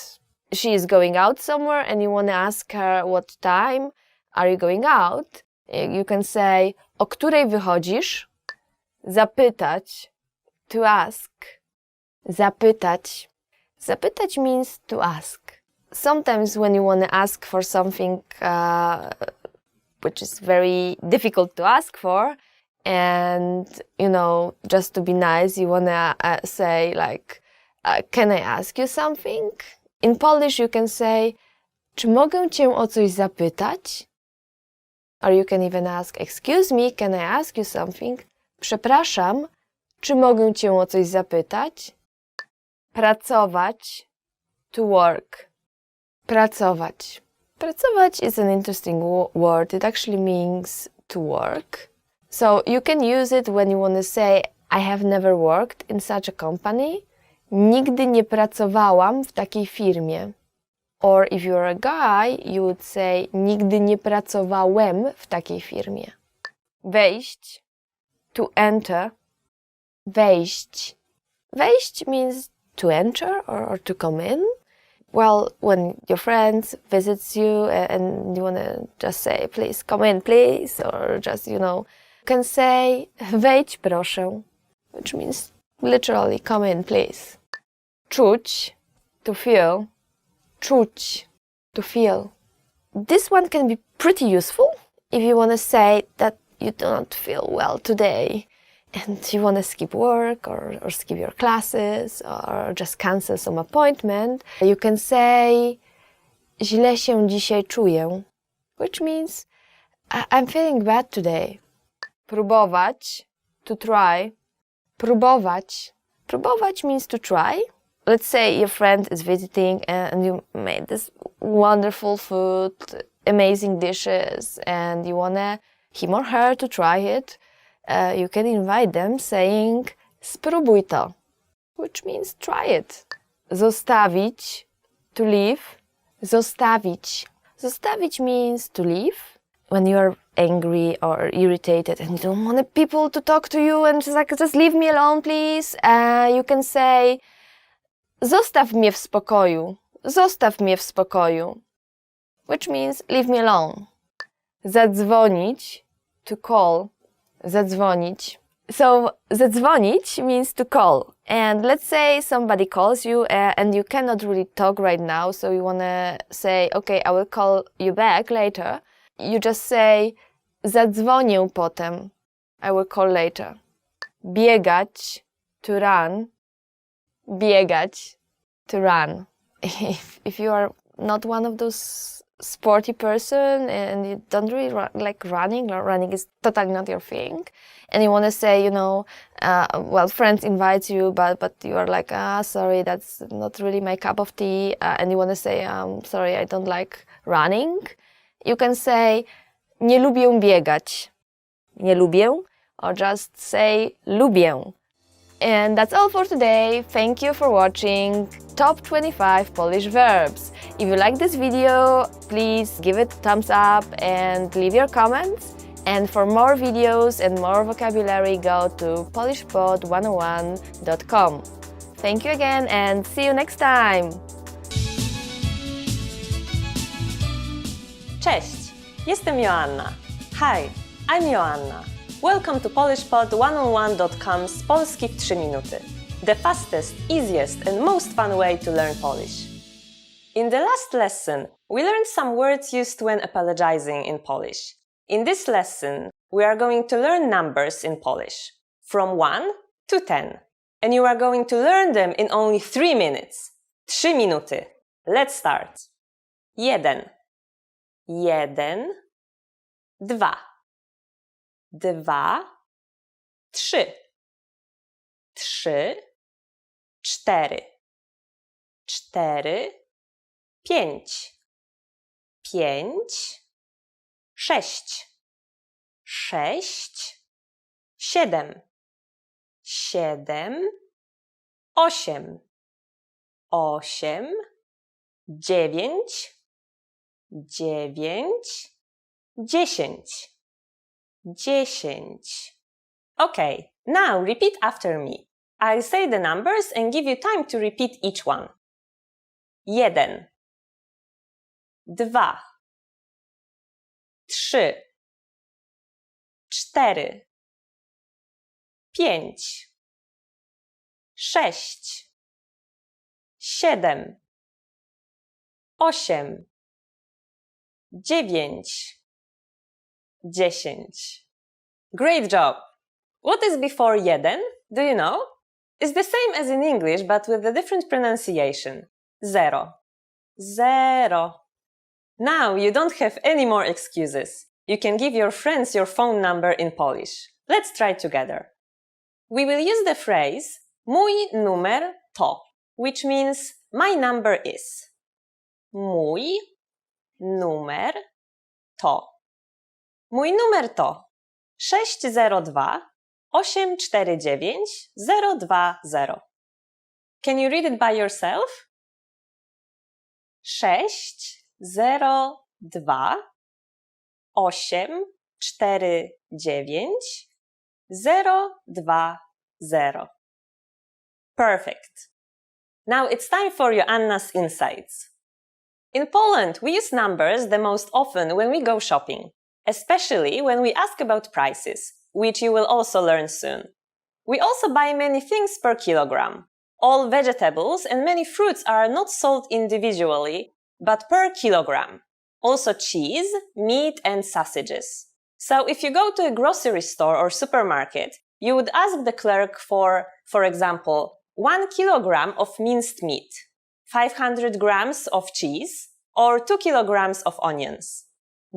S2: she is going out somewhere and you want to ask her what time are you going out. You can say, o której wychodzisz? Zapytać, to ask. Zapytać. Zapytać means to ask. Sometimes when you want to ask for something which is very difficult to ask for, and, just to be nice, you want to say like, can I ask you something? In Polish you can say, czy mogę cię o coś zapytać? Or you can even ask, excuse me, can I ask you something? Przepraszam, czy mogę cię o coś zapytać? Pracować, to work. Pracować. Pracować is an interesting word. It actually means to work. So you can use it when you want to say, I have never worked in such a company. Nigdy nie pracowałam w takiej firmie. Or if you're a guy, you would say, nigdy nie pracowałem w takiej firmie. Wejść, to enter. Wejść. Wejść means to enter or to come in. Well, when your friend visits you and you want to just say, please come in, please, or just, you can say, wejdź proszę, which means literally come in, please. Czuć, to feel. Czuć, to feel. This one can be pretty useful if you want to say that you do not feel well today and you want to skip work or skip your classes or just cancel some appointment. You can say, źle się dzisiaj czuję, which means I'm feeling bad today. Próbować, to try. Próbować. Próbować means to try. Let's say your friend is visiting and you made this wonderful food, amazing dishes, and you want him or her to try it. You can invite them saying, spróbuj to, which means try it. Zostawić, to leave. Zostawić. Zostawić means to leave. When you are angry or irritated and you don't want people to talk to you and just leave me alone, please, you can say, zostaw mnie w spokoju. Zostaw mnie w spokoju. Which means leave me alone. Zadzwonić, to call. Zadzwonić. So, zadzwonić means to call. And let's say somebody calls you and you cannot really talk right now, so you want to say, okay, I will call you back later. You just say, zadzwonię potem. I will call later. Biegać, to run. Biegać, to run. If you are not one of those sporty person and you don't really like running, or running is totally not your thing, and you want to say, friends invite you, but you are like, sorry, that's not really my cup of tea, and you want to say, sorry, I don't like running, you can say, nie lubię biegać. Nie lubię, or just say, lubię. And that's all for today. Thank you for watching Top 25 Polish Verbs. If you like this video, please give it a thumbs up and leave your comments. And for more videos and more vocabulary, go to polishpod101.com. Thank you again and see you next time!
S4: Cześć, jestem Joanna. Hi, I'm Joanna. Welcome to polishpod101.com's Polski w 3 minuty. The fastest, easiest and most fun way to learn Polish. In the last lesson, we learned some words used when apologizing in Polish. In this lesson, we are going to learn numbers in Polish, from 1 to 10. And you are going to learn them in only 3 minutes. 3 minuty. Let's start. 1. 1. 2. 2. 3. 3. 4. 4. 5. 5. 6. 6. 7. 7. 8. 8. 9. 9. 10. 10. Okay, now repeat after me. I'll say the numbers and give you time to repeat each one. 1. 2. 3. 4. 5. 6. 7. 8. 9. 10. Great job! What is before 1? Do you know? It's the same as in English, but with a different pronunciation. 0. 0. Now you don't have any more excuses. You can give your friends your phone number in Polish. Let's try together. We will use the phrase mój numer to, which means my number is. Mój numer to. Mój numer to 602 849 020. Can you read it by yourself? 602 849 020. 0. Perfect. Now it's time for Joanna's insights. In Poland, we use numbers the most often when we go shopping, especially when we ask about prices, which you will also learn soon. We also buy many things per kilogram. All vegetables and many fruits are not sold individually, but per kilogram. Also cheese, meat and sausages. So if you go to a grocery store or supermarket, you would ask the clerk for example, 1 kilogram of minced meat, 500 grams of cheese, or 2 kilograms of onions.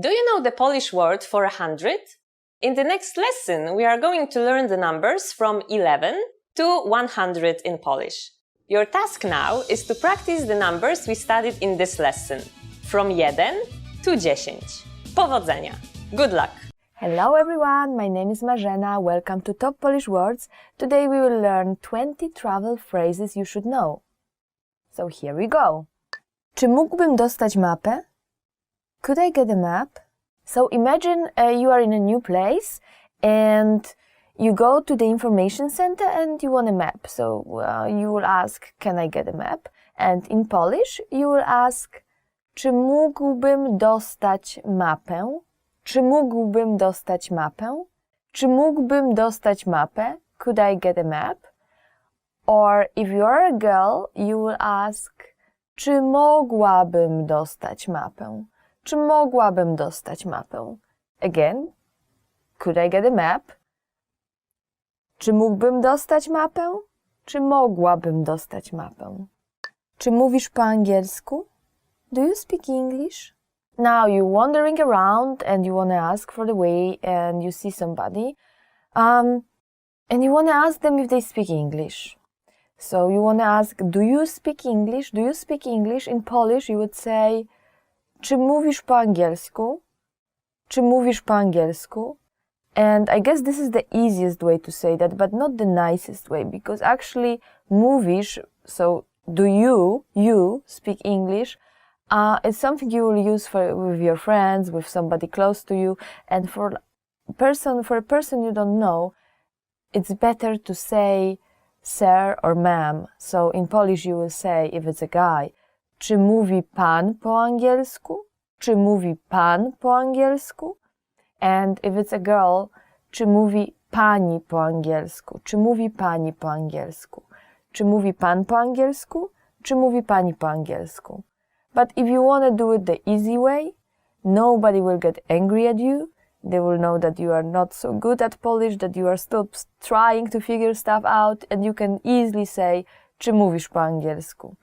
S4: Do you know the Polish word for 100? In the next lesson, we are going to learn the numbers from 11 to 100 in Polish. Your task now is to practice the numbers we studied in this lesson, from 1 to 10. Powodzenia! Good luck!
S2: Hello everyone, my name is Marzena. Welcome to Top Polish Words. Today we will learn 20 travel phrases you should know. So here we go. Czy mógłbym dostać mapę? Could I get a map? So imagine you are in a new place and you go to the information center and you want a map. So you will ask, can I get a map? And in Polish you will ask, czy mógłbym dostać mapę? Czy mógłbym dostać mapę? Czy mógłbym dostać mapę? Could I get a map? Or if you are a girl, you will ask, czy mogłabym dostać mapę? Czy mogłabym dostać mapę? Again, could I get a map? Czy mógłbym dostać mapę? Czy mogłabym dostać mapę? Czy mówisz po angielsku? Do you speak English? Now you're wandering around and you want to ask for the way and you see somebody and you want to ask them if they speak English. So you want to ask, do you speak English? Do you speak English? In Polish you would say, czy mówisz po angielsku? Czy mówisz po angielsku? And I guess this is the easiest way to say that, but not the nicest way, because actually mówisz, so do you speak English? It's something you will use with your friends, with somebody close to you, and for a person you don't know, it's better to say sir or ma'am. So in Polish you will say, if it's a guy, czy mówi pan po angielsku? Czy mówi pan po angielsku? And if it's a girl, czy mówi pani po angielsku? Czy mówi pani po angielsku? Czy mówi pan po angielsku? Czy mówi pani po angielsku? But if you want to do it the easy way, nobody will get angry at you. They will know that you are not so good at Polish, that you are still trying to figure stuff out, and you can easily say, czy mówisz po angielsku?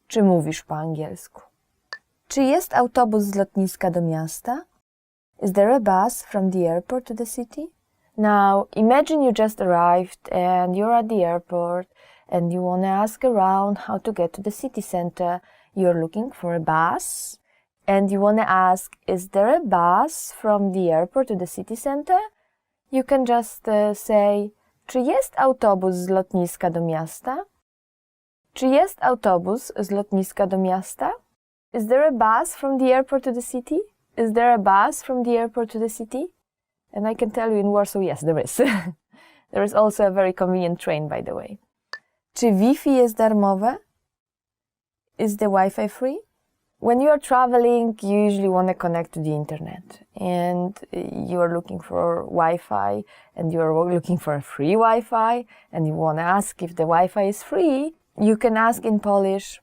S2: Czy mówisz po angielsku? Czy jest autobus z lotniska do miasta? Is there a bus from the airport to the city? Now, imagine you just arrived and you're at the airport and you want to ask around how to get to the city center. You're looking for a bus and you want to ask, is there a bus from the airport to the city center? You can just say, czy jest autobus z lotniska do miasta? Czy jest autobus z lotniska do miasta? Is there a bus from the airport to the city? Is there a bus from the airport to the city? And I can tell you in Warsaw, yes, there is. There is also a very convenient train, by the way. Czy Wi-Fi jest darmowe? Is the Wi-Fi free? When you are traveling, you usually want to connect to the internet. And you are looking for Wi-Fi, and you are looking for a free Wi-Fi, and you want to ask if the Wi-Fi is free. You can ask in Polish,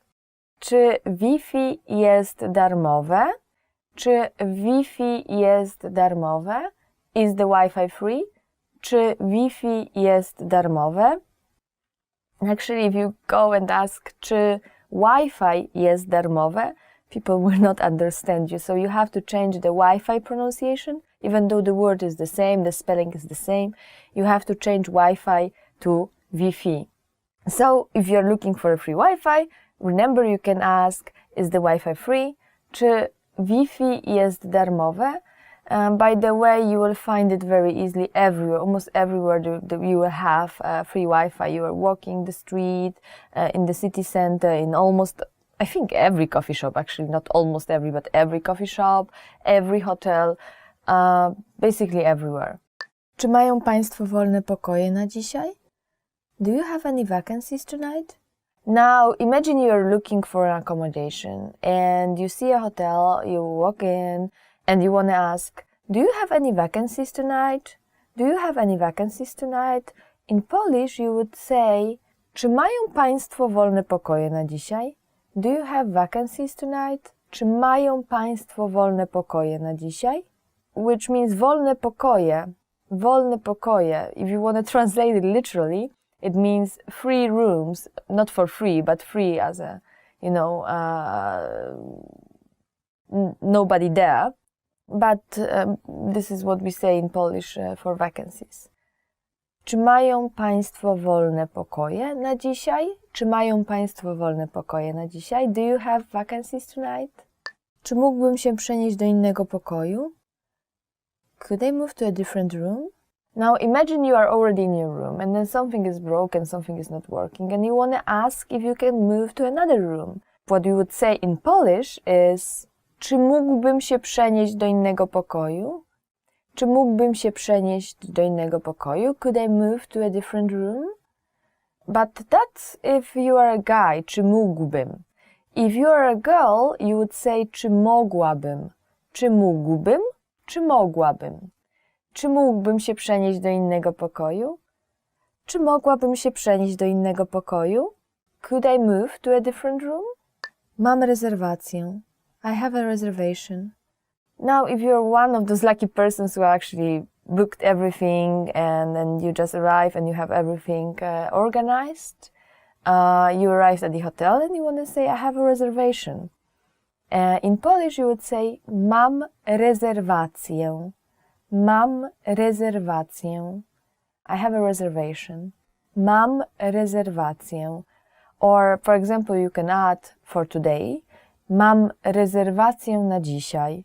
S2: czy Wi-Fi jest darmowe? Czy Wi-Fi jest darmowe? Is the Wi-Fi free? Czy Wi-Fi jest darmowe? Actually, if you go and ask, czy Wi-Fi jest darmowe, people will not understand you. So you have to change the Wi-Fi pronunciation. Even though the word is the same, the spelling is the same, you have to change Wi-Fi to Wi-Fi. So if you're looking for a free Wi-Fi, remember you can ask, is the Wi-Fi free? Czy Wi-Fi jest darmowe? By the way, you will find it very easily everywhere, almost everywhere you will have free Wi-Fi. You are walking the street, in the city center, in almost, I think every coffee shop, actually not almost every, but every coffee shop, every hotel, basically everywhere. Czy mają Państwo wolne pokoje na dzisiaj? Do you have any vacancies tonight? Now, imagine you're looking for an accommodation and you see a hotel, you walk in and you want to ask, do you have any vacancies tonight? Do you have any vacancies tonight? In Polish you would say, czy mają Państwo wolne pokoje na dzisiaj? Do you have vacancies tonight? Czy mają Państwo wolne pokoje na dzisiaj? Which means wolne pokoje. Wolne pokoje. If you want to translate it literally, it means free rooms, not for free, but free as a, nobody there. But this is what we say in Polish for vacancies. Czy mają Państwo wolne pokoje na dzisiaj? Czy mają Państwo wolne pokoje na dzisiaj? Do you have vacancies tonight? Czy mógłbym się przenieść do innego pokoju? Could I move to a different room? Now imagine you are already in your room and then something is broken, something is not working and you want to ask if you can move to another room. What you would say in Polish is, czy mógłbym się przenieść do innego pokoju? Czy mógłbym się przenieść do innego pokoju? Could I move to a different room? But that's if you are a guy, czy mógłbym. If you are a girl, you would say, czy mogłabym. Czy mógłbym? Czy mogłabym? Czy mógłbym się przenieść do innego pokoju? Czy mogłabym się przenieść do innego pokoju? Could I move to a different room? Mam rezerwację. I have a reservation. Now, if you're one of those lucky persons who actually booked everything and then you just arrive and you have everything organized, you arrived at the hotel and you want to say, I have a reservation. In Polish, you would say, mam rezerwację. Mam rezerwację. I have a reservation. Mam rezerwację. Or, for example, you can add for today, mam rezerwację na dzisiaj.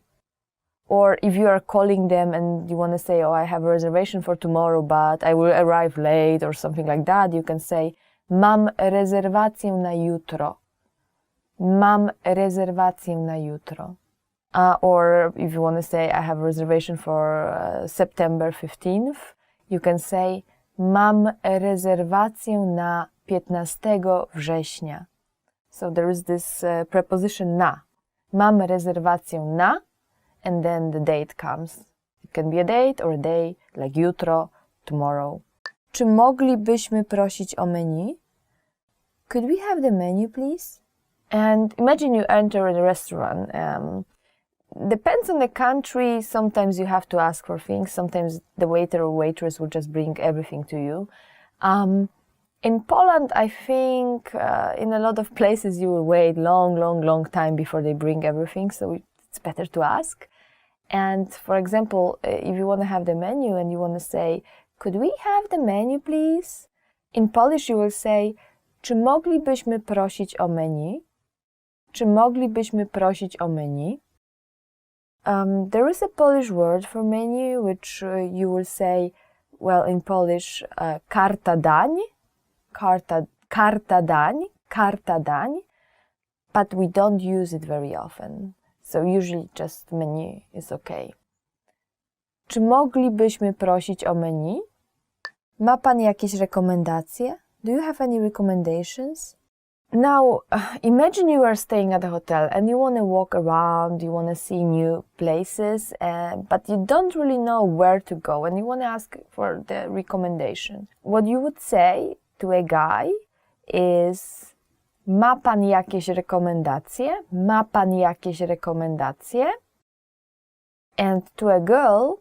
S2: Or if you are calling them and you want to say, oh, I have a reservation for tomorrow, but I will arrive late or something like that, you can say, mam rezerwację na jutro. Mam rezerwację na jutro. Or if you want to say, I have a reservation for September 15th, you can say, mam rezerwację na 15 września. So there is this preposition na. Mam rezerwację na, and then the date comes. It can be a date or a day, like jutro, tomorrow. Czy moglibyśmy prosić o menu? Could we have the menu, please? And imagine you enter a restaurant. Depends on the country. Sometimes you have to ask for things. Sometimes the waiter or waitress will just bring everything to you. In Poland, I think in a lot of places you will wait long time before they bring everything. So it's better to ask. And for example, if you want to have the menu and you want to say, could we have the menu, please? In Polish you will say, czy moglibyśmy prosić o menu? Czy moglibyśmy prosić o menu? There is a Polish word for menu, which you will say, well, in Polish, karta dań, karta dań, but we don't use it very often. So usually just menu is okay. Czy moglibyśmy prosić o menu? Ma pan jakieś rekomendacje? Do you have any recommendations? Now, imagine you are staying at a hotel and you want to walk around, you want to see new places, but you don't really know where to go and you want to ask for the recommendation. What you would say to a guy is, ma pan jakieś rekomendacje? Ma pan jakieś rekomendacje? And to a girl,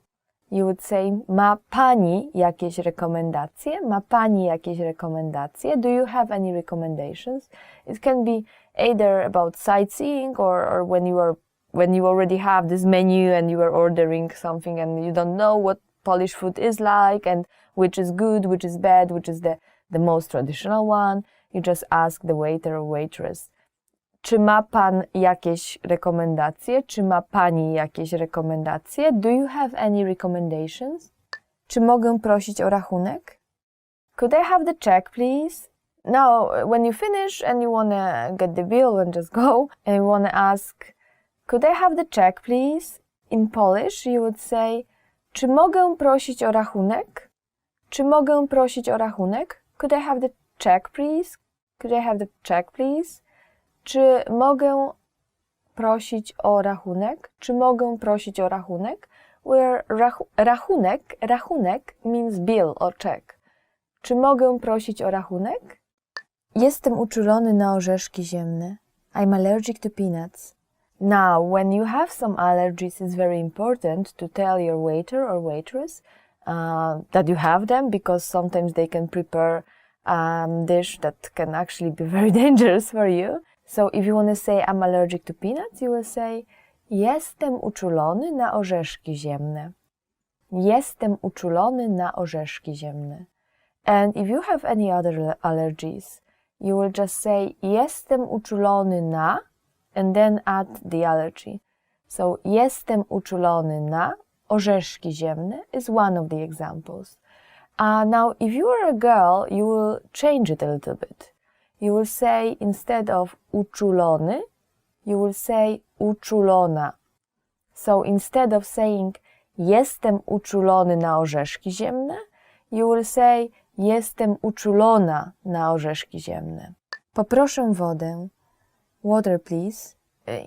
S2: you would say, ma pani jakieś rekomendacje? Ma pani jakieś rekomendacje? Do you have any recommendations? It can be either about sightseeing or when you already have this menu and you are ordering something and you don't know what Polish food is like and which is good, which is bad, which is the most traditional one. You just ask the waiter or waitress. Czy ma pan jakieś rekomendacje? Czy ma pani jakieś rekomendacje? Do you have any recommendations? Czy mogę prosić o rachunek? Could I have the check, please? Now, when you finish and you want to get the bill and just go, and you want to ask, could I have the check, please? In Polish, you would say, czy mogę prosić o rachunek? Czy mogę prosić o rachunek? Could I have the check, please? Could I have the check, please? Czy mogę prosić o rachunek? Czy mogę prosić o rachunek? Where rachunek means bill or check. Czy mogę prosić o rachunek? Jestem uczulony na orzeszki ziemne. I'm allergic to peanuts. Now, when you have some allergies, it's very important to tell your waiter or waitress that you have them, because sometimes they can prepare a dish that can actually be very dangerous for you. So if you want to say I'm allergic to peanuts, you will say jestem uczulony na orzeszki ziemne. Jestem uczulony na orzeszki ziemne. And if you have any other allergies, you will just say jestem uczulony na and then add the allergy. So jestem uczulony na orzeszki ziemne is one of the examples. Now, if you are a girl, you will change it a little bit. You will say, instead of uczulony, you will say uczulona. So instead of saying jestem uczulony na orzeszki ziemne, you will say jestem uczulona na orzeszki ziemne. Poproszę wodę. Water, please.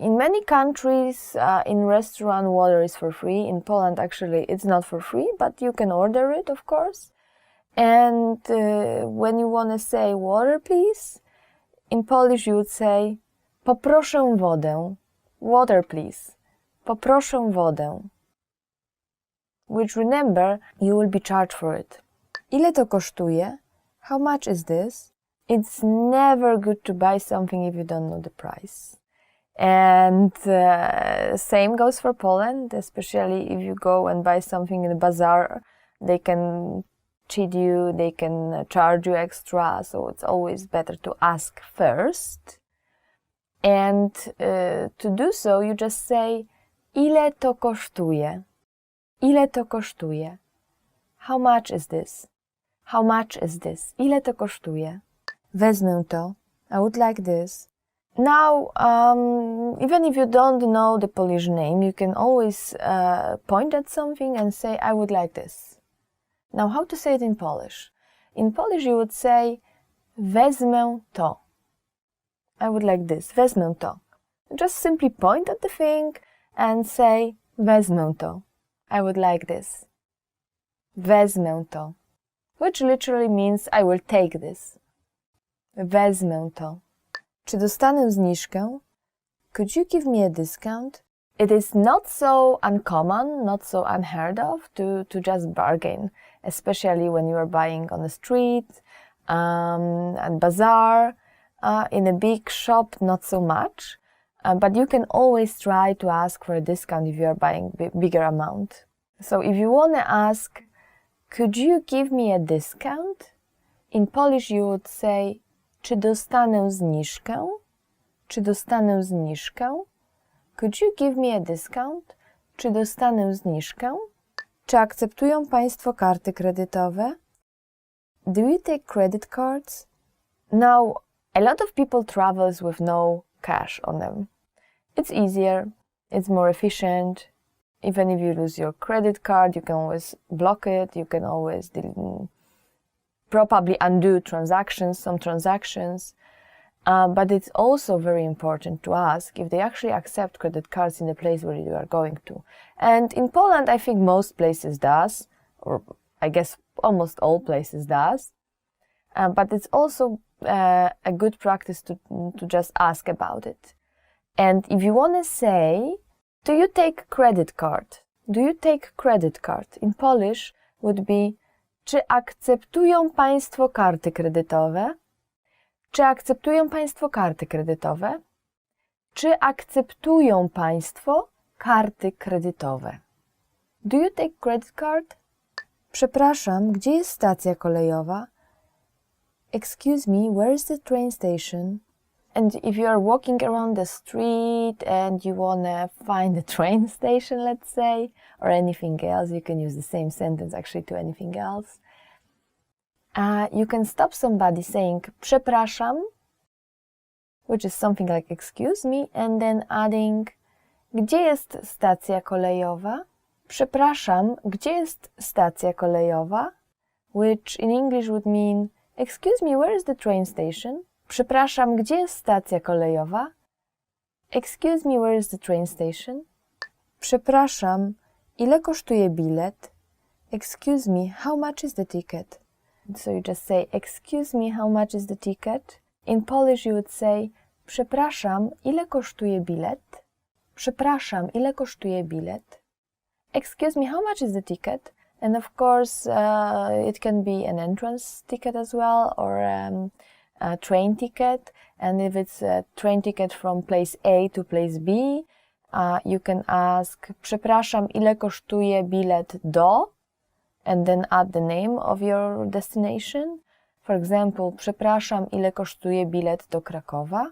S2: In many countries, in restaurant, water is for free. In Poland, actually, it's not for free, but you can order it, of course. And when you want to say water, please, in Polish you would say poproszę wodę. Water, please. Poproszę wodę. Which, remember, you will be charged for it. Ile to kosztuje? How much is this? It's never good to buy something if you don't know the price. And same goes for Poland, especially if you go and buy something in the bazaar. They can cheat you, they can charge you extra, so it's always better to ask first. And to do so, you just say ile to kosztuje? Ile to kosztuje? How much is this? How much is this? Ile to kosztuje? Wezmę to. I would like this. Now, even if you don't know the Polish name, you can always point at something and say, I would like this. Now, how to say it in Polish? In Polish, you would say, wezmę to. I would like this. Wezmę to. Just simply point at the thing and say, wezmę to. I would like this. Wezmę to. Which literally means I will take this. Wezmę to. Czy dostanę zniżkę? Could you give me a discount? It is not so uncommon, not so unheard of to just bargain, especially when you are buying on the street, at bazaar, in a big shop, not so much. But you can always try to ask for a discount if you are buying bigger amount. So if you want to ask, could you give me a discount? In Polish you would say, czy dostanę zniżkę? Czy dostanę zniżkę? Could you give me a discount? Czy dostanę zniżkę? Czy akceptują Państwo karty kredytowe? Do you take credit cards? Now, a lot of people travels with no cash on them. It's easier, it's more efficient. Even if you lose your credit card, you can always block it, you can always probably undo some transactions. But it's also very important to ask if they actually accept credit cards in the place where you are going to. And in Poland, I think most places does, or I guess almost all places does. But it's also a good practice to just ask about it. And if you want to say, do you take credit card? Do you take credit card? In Polish would be, czy akceptują Państwo karty kredytowe? Czy akceptują Państwo karty kredytowe? Czy akceptują Państwo karty kredytowe? Do you take credit card? Przepraszam, gdzie jest stacja kolejowa? Excuse me, where is the train station? And if you are walking around the street and you want to find the train station, let's say, or anything else, you can use the same sentence actually to anything else. You can stop somebody saying przepraszam, which is something like excuse me, and then adding gdzie jest stacja kolejowa? Przepraszam, gdzie jest stacja kolejowa? Which in English would mean Excuse me, where is the train station? Przepraszam, gdzie jest stacja kolejowa? Excuse me, where is the train station? Przepraszam, ile kosztuje bilet? Excuse me, how much is the ticket? So you just say, excuse me, how much is the ticket? In Polish you would say, przepraszam, ile kosztuje bilet? Przepraszam, ile kosztuje bilet? Excuse me, how much is the ticket? And of course, it can be an entrance ticket as well, or a train ticket. And if it's a train ticket from place A to place B, you can ask, przepraszam, ile kosztuje bilet do? And then add the name of your destination. For example, przepraszam, ile kosztuje bilet do Krakowa?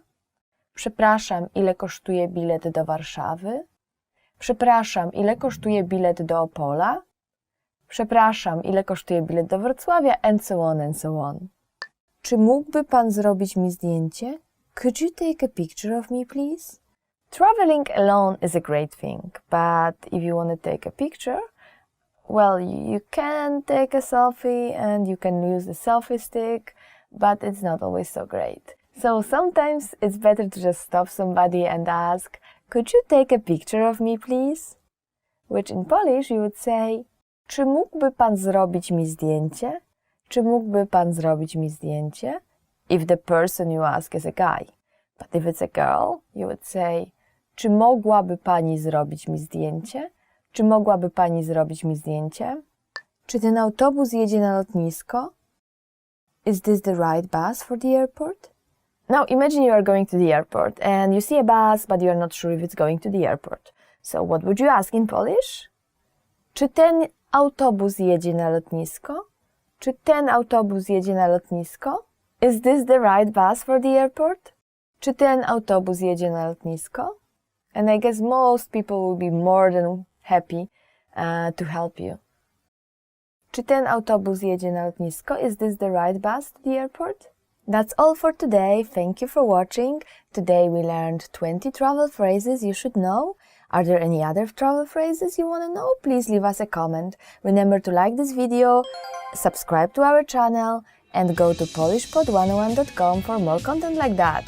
S2: Przepraszam, ile kosztuje bilet do Warszawy? Przepraszam, ile kosztuje bilet do Opola? Przepraszam, ile kosztuje bilet do Wrocławia? And so on, and so on. Czy mógłby pan zrobić mi zdjęcie? Could you take a picture of me, please? Traveling alone is a great thing, but if you want to take a picture, well, you can take a selfie and you can use the selfie stick, but it's not always so great. So sometimes it's better to just stop somebody and ask, could you take a picture of me, please? Which in Polish you would say, czy mógłby pan zrobić mi zdjęcie? Czy mógłby pan zrobić mi zdjęcie? If the person you ask is a guy. But if it's a girl, you would say, czy mogłaby pani zrobić mi zdjęcie? Czy mogłaby pani zrobić mi zdjęcie? Czy ten autobus jedzie na lotnisko? Is this the right bus for the airport? Now imagine you are going to the airport and you see a bus, but you are not sure if it's going to the airport. So what would you ask in Polish? Czy ten autobus jedzie na lotnisko? Czy ten autobus jedzie na lotnisko? Is this the right bus for the airport? Czy ten autobus jedzie na lotnisko? And I guess most people will be more than happy to help you. Czy ten autobus jedzie na lotnisko? Is this the right bus to the airport? That's all for today. Thank you for watching. Today we learned 20 travel phrases you should know. Are there any other travel phrases you want to know? Please leave us a comment. Remember to like this video, subscribe to our channel, and go to polishpod101.com for more content like that.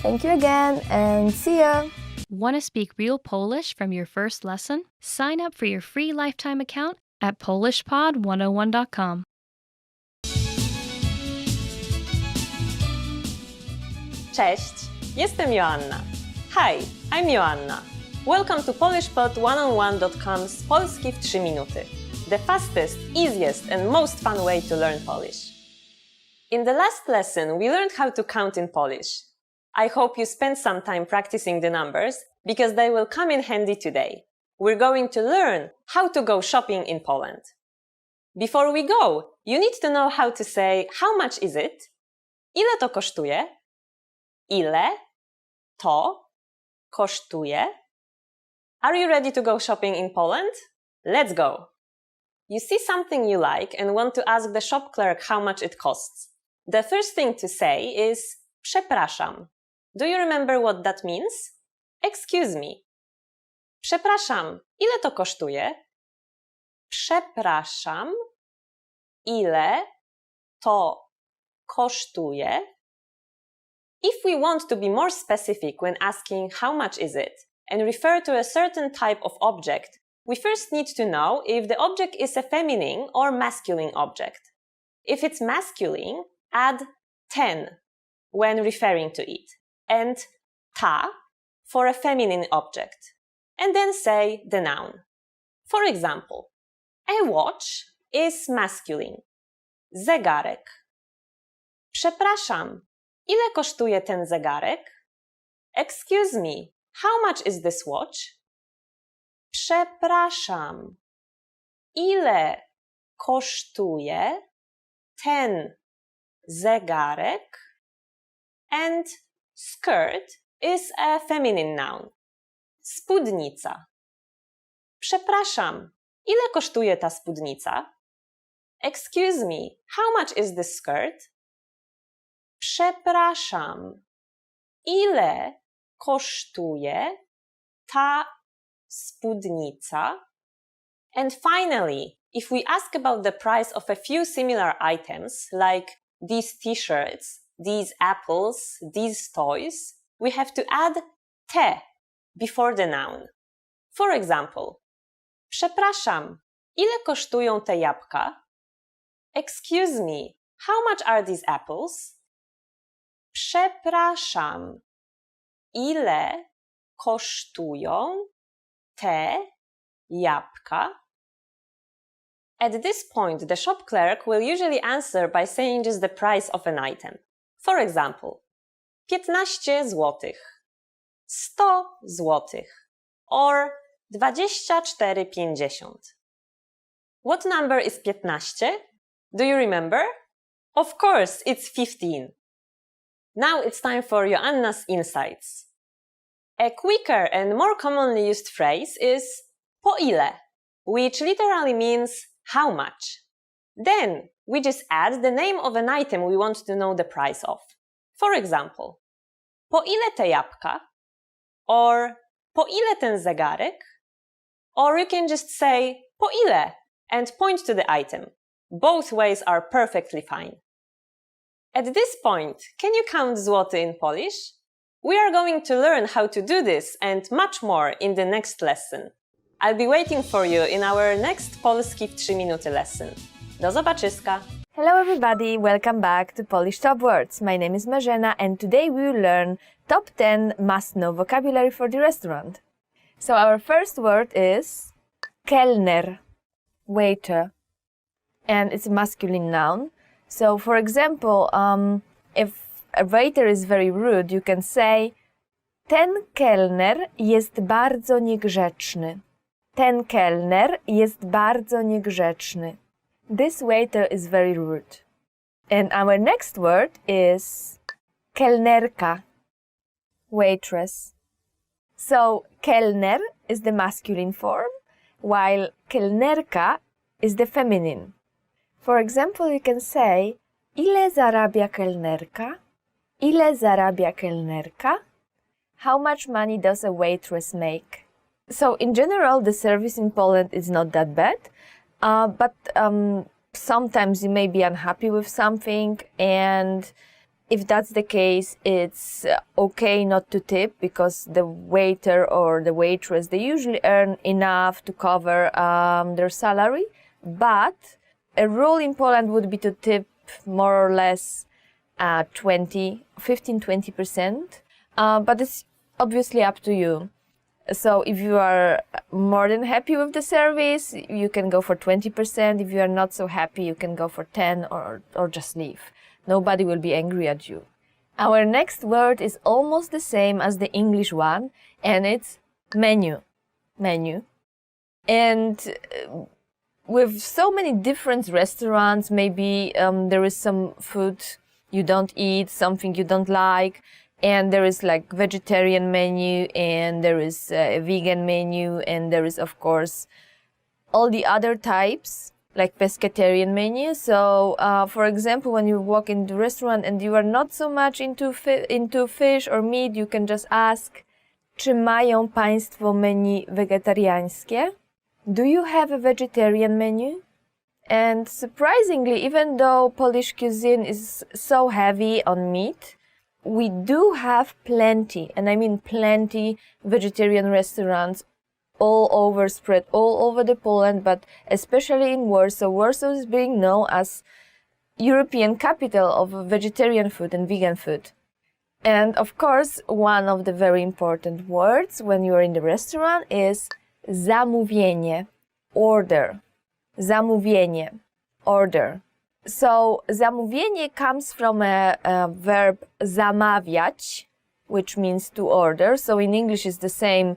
S2: Thank you again and see ya!
S3: Want to speak real Polish from your first lesson? Sign up for your free lifetime account at polishpod101.com.
S4: Cześć, jestem Joanna. Hi, I'm Joanna. Welcome to polishpod101.com's Polski w 3 minuty, the fastest, easiest and most fun way to learn Polish. In the last lesson, we learned how to count in Polish. I hope you spent some time practicing the numbers because they will come in handy today. We're going to learn how to go shopping in Poland. Before we go, you need to know how to say how much is it? Ile to kosztuje? Ile to kosztuje? Are you ready to go shopping in Poland? Let's go! You see something you like and want to ask the shop clerk how much it costs. The first thing to say is przepraszam. Do you remember what that means? Excuse me. Przepraszam, ile to kosztuje? Przepraszam, ile to kosztuje? If we want to be more specific when asking how much is it and refer to a certain type of object, we first need to know if the object is a feminine or masculine object. If it's masculine, add ten when referring to it, and ta for a feminine object, and then say the noun. For example, a watch is masculine. Zegarek. Przepraszam, ile kosztuje ten zegarek? Excuse me, how much is this watch? Przepraszam, ile kosztuje ten zegarek? And skirt is a feminine noun. Spódnica. Przepraszam, ile kosztuje ta spódnica? Excuse me, how much is this skirt? Przepraszam, ile kosztuje ta spódnica? And finally, if we ask about the price of a few similar items, like these t-shirts, these apples, these toys, we have to add te before the noun. For example, przepraszam, ile kosztują te jabłka? Excuse me, how much are these apples? Przepraszam, ile kosztują te jabłka? At this point, the shop clerk will usually answer by saying just the price of an item. For example, 15 złotych, 100 złotych, or 24,50. What number is 15? Do you remember? Of course, it's 15. Now it's time for Joanna's insights. A quicker and more commonly used phrase is po ile, which literally means how much. Then we just add the name of an item we want to know the price of. For example, po ile te jabłka? Or po ile ten zegarek? Or you can just say po ile and point to the item. Both ways are perfectly fine. At this point, can you count złoty in Polish? We are going to learn how to do this and much more in the next lesson. I'll be waiting for you in our next Polski w 3 minuty lesson. Do zobaczyska!
S2: Hello everybody, welcome back to Polish Top Words. My name is Marzena and today we will learn top 10 must-know vocabulary for the restaurant. So our first word is kellner, waiter, and it's a masculine noun. So for example, if a waiter is very rude, you can say ten kelner jest bardzo niegrzeczny. Ten kelner jest bardzo niegrzeczny. This waiter is very rude. And our next word is kelnerka, waitress. So kellner is the masculine form, while kelnerka is the feminine. For example, you can say ile zarabia kelnerka? Ile zarabia kelnerka? How much money does a waitress make? So in general, the service in Poland is not that bad, but sometimes you may be unhappy with something, and if that's the case, it's okay not to tip because the waiter or the waitress, they usually earn enough to cover their salary. But a rule in Poland would be to tip more or less 15-20%, but it's obviously up to you. So if you are more than happy with the service, you can go for 20%. If you are not so happy, you can go for 10 or just leave. Nobody will be angry at you. Our next word is almost the same as the English one, and it's menu. Menu. And with so many different restaurants, maybe there is some food you don't eat, something you don't like, and there is like vegetarian menu, and there is a vegan menu, and there is of course all the other types like pescatarian menu. So for example, when you walk in the restaurant and you are not so much into fish or meat, you can just ask, czy mają państwo menu wegetariańskie? Do you have a vegetarian menu? And surprisingly, even though Polish cuisine is so heavy on meat, we do have plenty, and I mean plenty, vegetarian restaurants all over, spread all over the Poland, but especially in Warsaw. Warsaw is being known as European capital of vegetarian food and vegan food. And of course, one of the very important words when you are in the restaurant is zamówienie, order. Zamówienie, order. So zamówienie comes from a verb zamawiać, which means to order. So in English it's the same,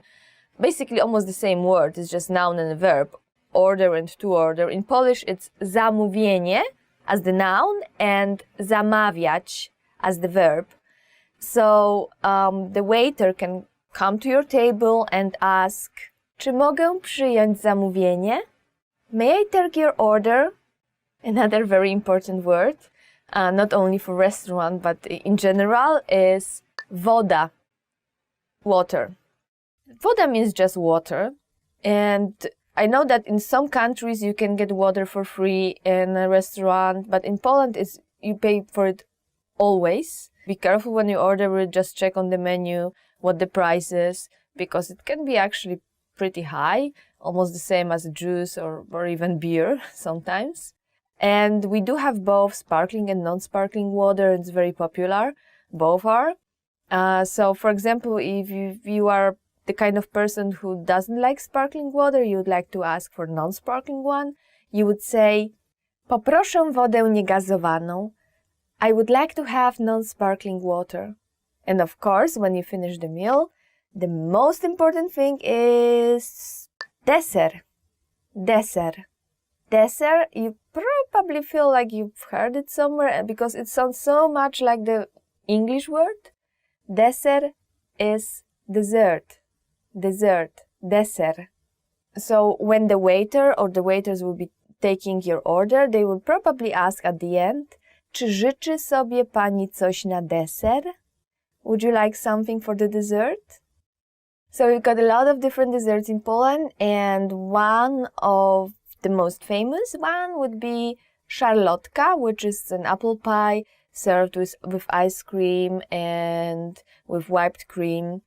S2: basically almost the same word. It's just noun and a verb, order and to order. In Polish it's zamówienie as the noun and zamawiać as the verb. So the waiter can come to your table and ask, czy mogę przyjąć zamówienie? May I take your order? Another very important word, not only for restaurant, but in general, is woda, water. Woda means just water. And I know that in some countries you can get water for free in a restaurant, but in Poland it's you pay for it always. Be careful when you order it, just check on the menu what the price is, because it can be actually pretty high, almost the same as a juice or even beer sometimes. And we do have both sparkling and non-sparkling water. It's very popular. Both are. So, for example, if you are the kind of person who doesn't like sparkling water, you would like to ask for non-sparkling one, you would say, poproszę wodę niegazowaną. I would like to have non-sparkling water. And of course, when you finish the meal, the most important thing is dessert. Dessert. Dessert, you probably feel like you've heard it somewhere because it sounds so much like the English word. Dessert is dessert. Dessert. Dessert. So when the waiter or the waiters will be taking your order, they will probably ask at the end, czy życzy sobie pani coś na deser? Would you like something for the dessert? So we've got a lot of different desserts in Poland, and one of the most famous one would be szarlotka, which is an apple pie served with ice cream and with whipped cream.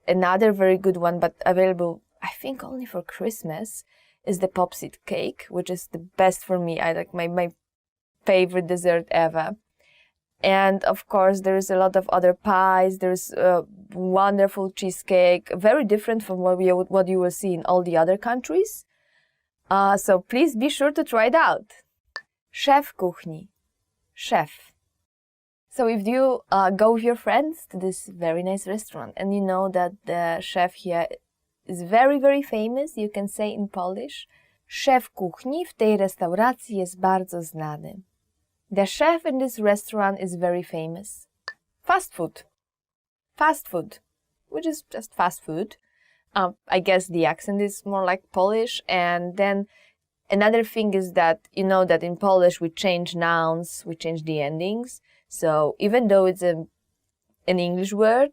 S2: Another very good one, but available, I think, only for Christmas, is the popsit cake, which is the best for me. I like my favorite dessert ever. And of course, there's a lot of other pies. There's a wonderful cheesecake, very different from what you will see in all the other countries. So please be sure to try it out. Szef kuchni. Chef. So if you go with your friends to this very nice restaurant and you know that the chef here is very, very famous, you can say in Polish, szef kuchni w tej restauracji jest bardzo znany. The chef in this restaurant is very famous. Fast food. Fast food, which is just fast food. I guess the accent is more like Polish. And then another thing is that you know that in Polish we change nouns, we change the endings. So even though it's an English word,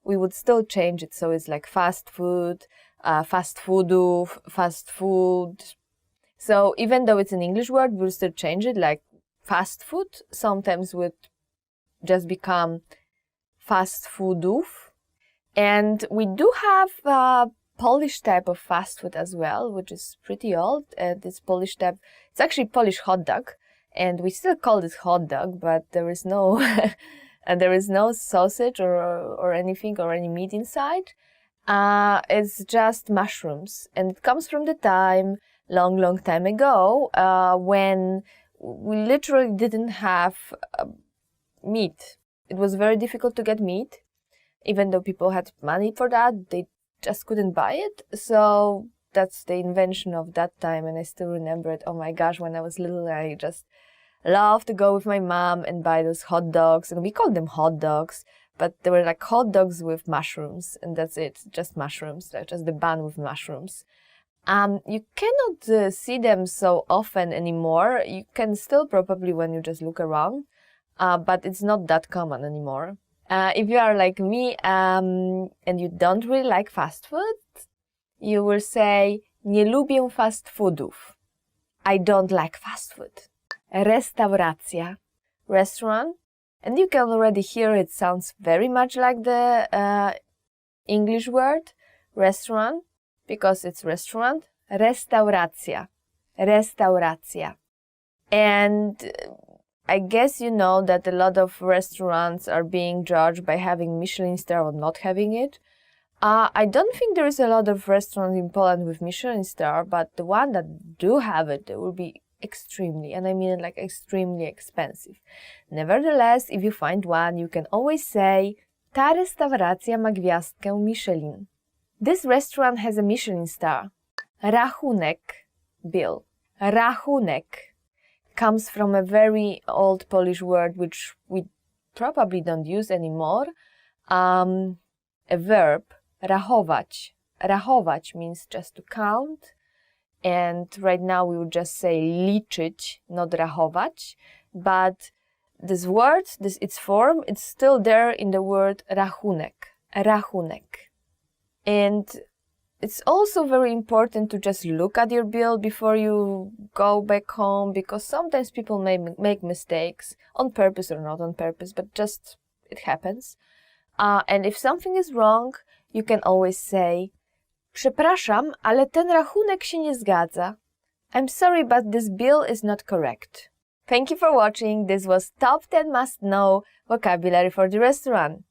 S2: we would still change it. So it's like fast food, fast foodów, fast food. So even though it's an English word, we'll still change it, like fast food sometimes would just become fast foodów. And we do have a Polish type of fast food as well, which is pretty old. This Polish type, it's actually Polish hot dog, and we still call it hot dog, but there is no there is no sausage or anything or any meat inside. It's just mushrooms, and it comes from the time long time ago when we literally didn't have meat. It was very difficult to get meat. Even though people had money for that, they just couldn't buy it. So that's the invention of that time, and I still remember it. Oh my gosh, when I was little, I just loved to go with my mom and buy those hot dogs, and we called them hot dogs, but they were like hot dogs with mushrooms, and that's it, just mushrooms, like just the bun with mushrooms. You cannot see them so often anymore. You can still probably when you just look around, but it's not that common anymore. If you are like me and you don't really like fast food, you will say nie lubię fast foodów. I don't like fast food. Restauracja, restaurant, and you can already hear it sounds very much like the English word restaurant, because it's restaurant. Restauracja, restauracja. And I guess you know that a lot of restaurants are being judged by having Michelin star or not having it. I don't think there is a lot of restaurants in Poland with Michelin star, but the one that do have it, they will be extremely, and I mean like extremely expensive. Nevertheless, if you find one, you can always say ta restauracja ma gwiazdkę Michelin. This restaurant has a Michelin star. Rachunek, bill. Rachunek comes from a very old Polish word which we probably don't use anymore. A verb, rachować. Rachować means just to count. And right now we would just say liczyć, not rachować. But this word, its form, it's still there in the word rachunek. Rachunek. And It's also very important to just look at your bill before you go back home, because sometimes people may make mistakes, on purpose or not on purpose, but just it happens. And if something is wrong, you can always say, przepraszam, ale ten rachunek się nie zgadza. I'm sorry, but this bill is not correct. Thank you for watching. This was Top 10 Must Know Vocabulary for the Restaurant.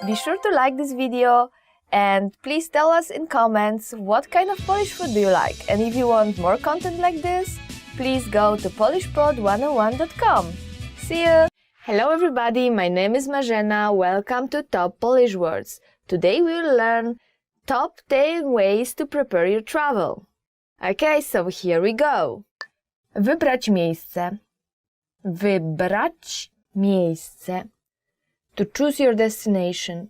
S2: Be sure to like this video and please tell us in comments what kind of Polish food do you like. And if you want more content like this, please go to polishpod101.com. See you! Hello everybody, my name is Marzena. Welcome to Top Polish Words. Today we will learn top 10 ways to prepare your travel. Okay, so here we go. Wybrać miejsce. Wybrać miejsce. To choose your destination.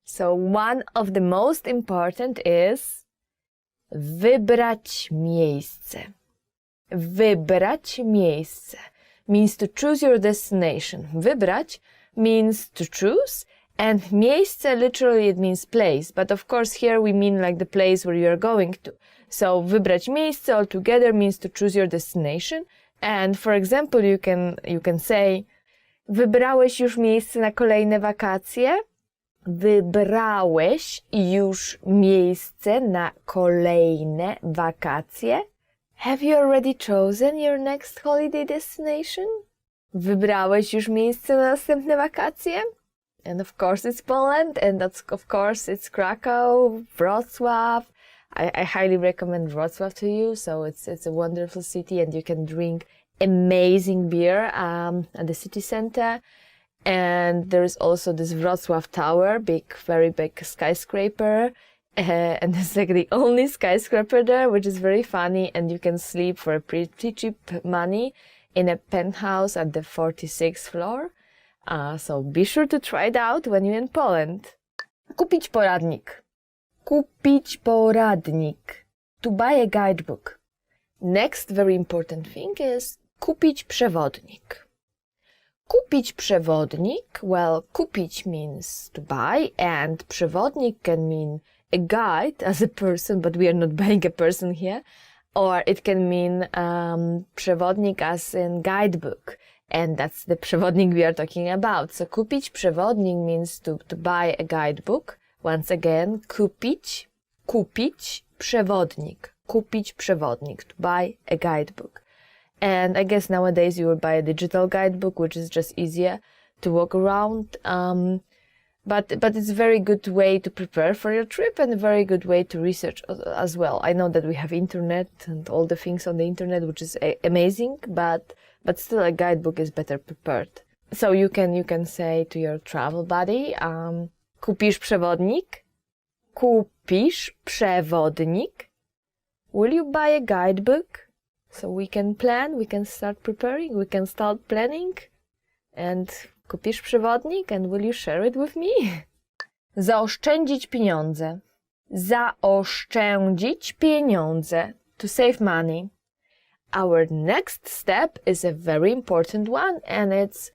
S2: So one of the most important is wybrać miejsce. Wybrać miejsce means to choose your destination. Wybrać means to choose, and miejsce literally it means place, but of course here we mean like the place where you are going to. So wybrać miejsce altogether means to choose your destination, and for example you can say wybrałeś już miejsce na kolejne wakacje? Wybrałeś już miejsce na kolejne wakacje? Have you already chosen your next holiday destination? Wybrałeś już miejsce na następne wakacje? And of course it's Poland, and of course it's Krakow, Wrocław. I highly recommend Wrocław to you. So it's a wonderful city, and you can drink amazing beer at the city center. And there is also this Wrocław Tower, very big skyscraper. And it's like the only skyscraper there, which is very funny. And you can sleep for a pretty cheap money in a penthouse at the 46th floor. So be sure to try it out when you're in Poland. Kupić poradnik. Kupić poradnik. To buy a guidebook. Next very important thing is kupić przewodnik. Kupić przewodnik, well, kupić means to buy, and przewodnik can mean a guide as a person, but we are not buying a person here. Or it can mean przewodnik as in guidebook, and that's the przewodnik we are talking about. So kupić przewodnik means to buy a guidebook. Once again, kupić przewodnik. Kupić przewodnik, to buy a guidebook. And I guess nowadays you will buy a digital guidebook, which is just easier to walk around. But it's a very good way to prepare for your trip, and a very good way to research as well. I know that we have internet and all the things on the internet, which is amazing, but still a guidebook is better prepared. So you can say to your travel buddy, kupisz przewodnik? Kupisz przewodnik? Will you buy a guidebook? So we can plan, we can start preparing, we can start planning. And kupisz przewodnik, and will you share it with me? Zaoszczędzić pieniądze. Zaoszczędzić pieniądze. To save money. Our next step is a very important one, and it's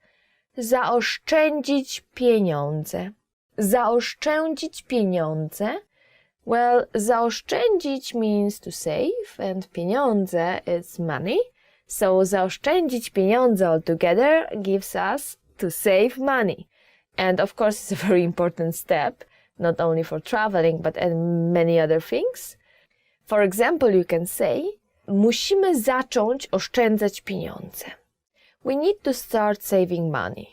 S2: zaoszczędzić pieniądze. Zaoszczędzić pieniądze. Well, zaoszczędzić means to save, and pieniądze is money. So zaoszczędzić pieniądze altogether gives us to save money. And of course it's a very important step, not only for traveling, but many other things. For example, you can say, musimy zacząć oszczędzać pieniądze. We need to start saving money.